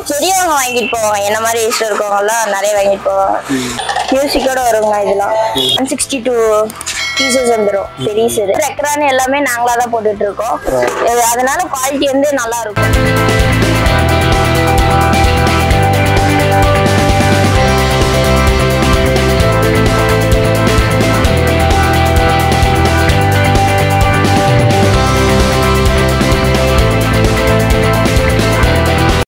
பெரியவங்க வாங்கிட்டு போவாங்க. என்ன மாதிரி ஏஜ்ல இருக்கவங்கலாம் நிறைய வாங்கிட்டு போவாங்க. மியூசிக்கோட வருங்க. இதெல்லாம் 162 பீசஸ் வந்துடும். பெரிய ரெக்ரான் எல்லாமே நாங்களா தான் போட்டுட்டு இருக்கோம். அதனால குவாலிட்டி வந்து நல்லா இருக்கும்.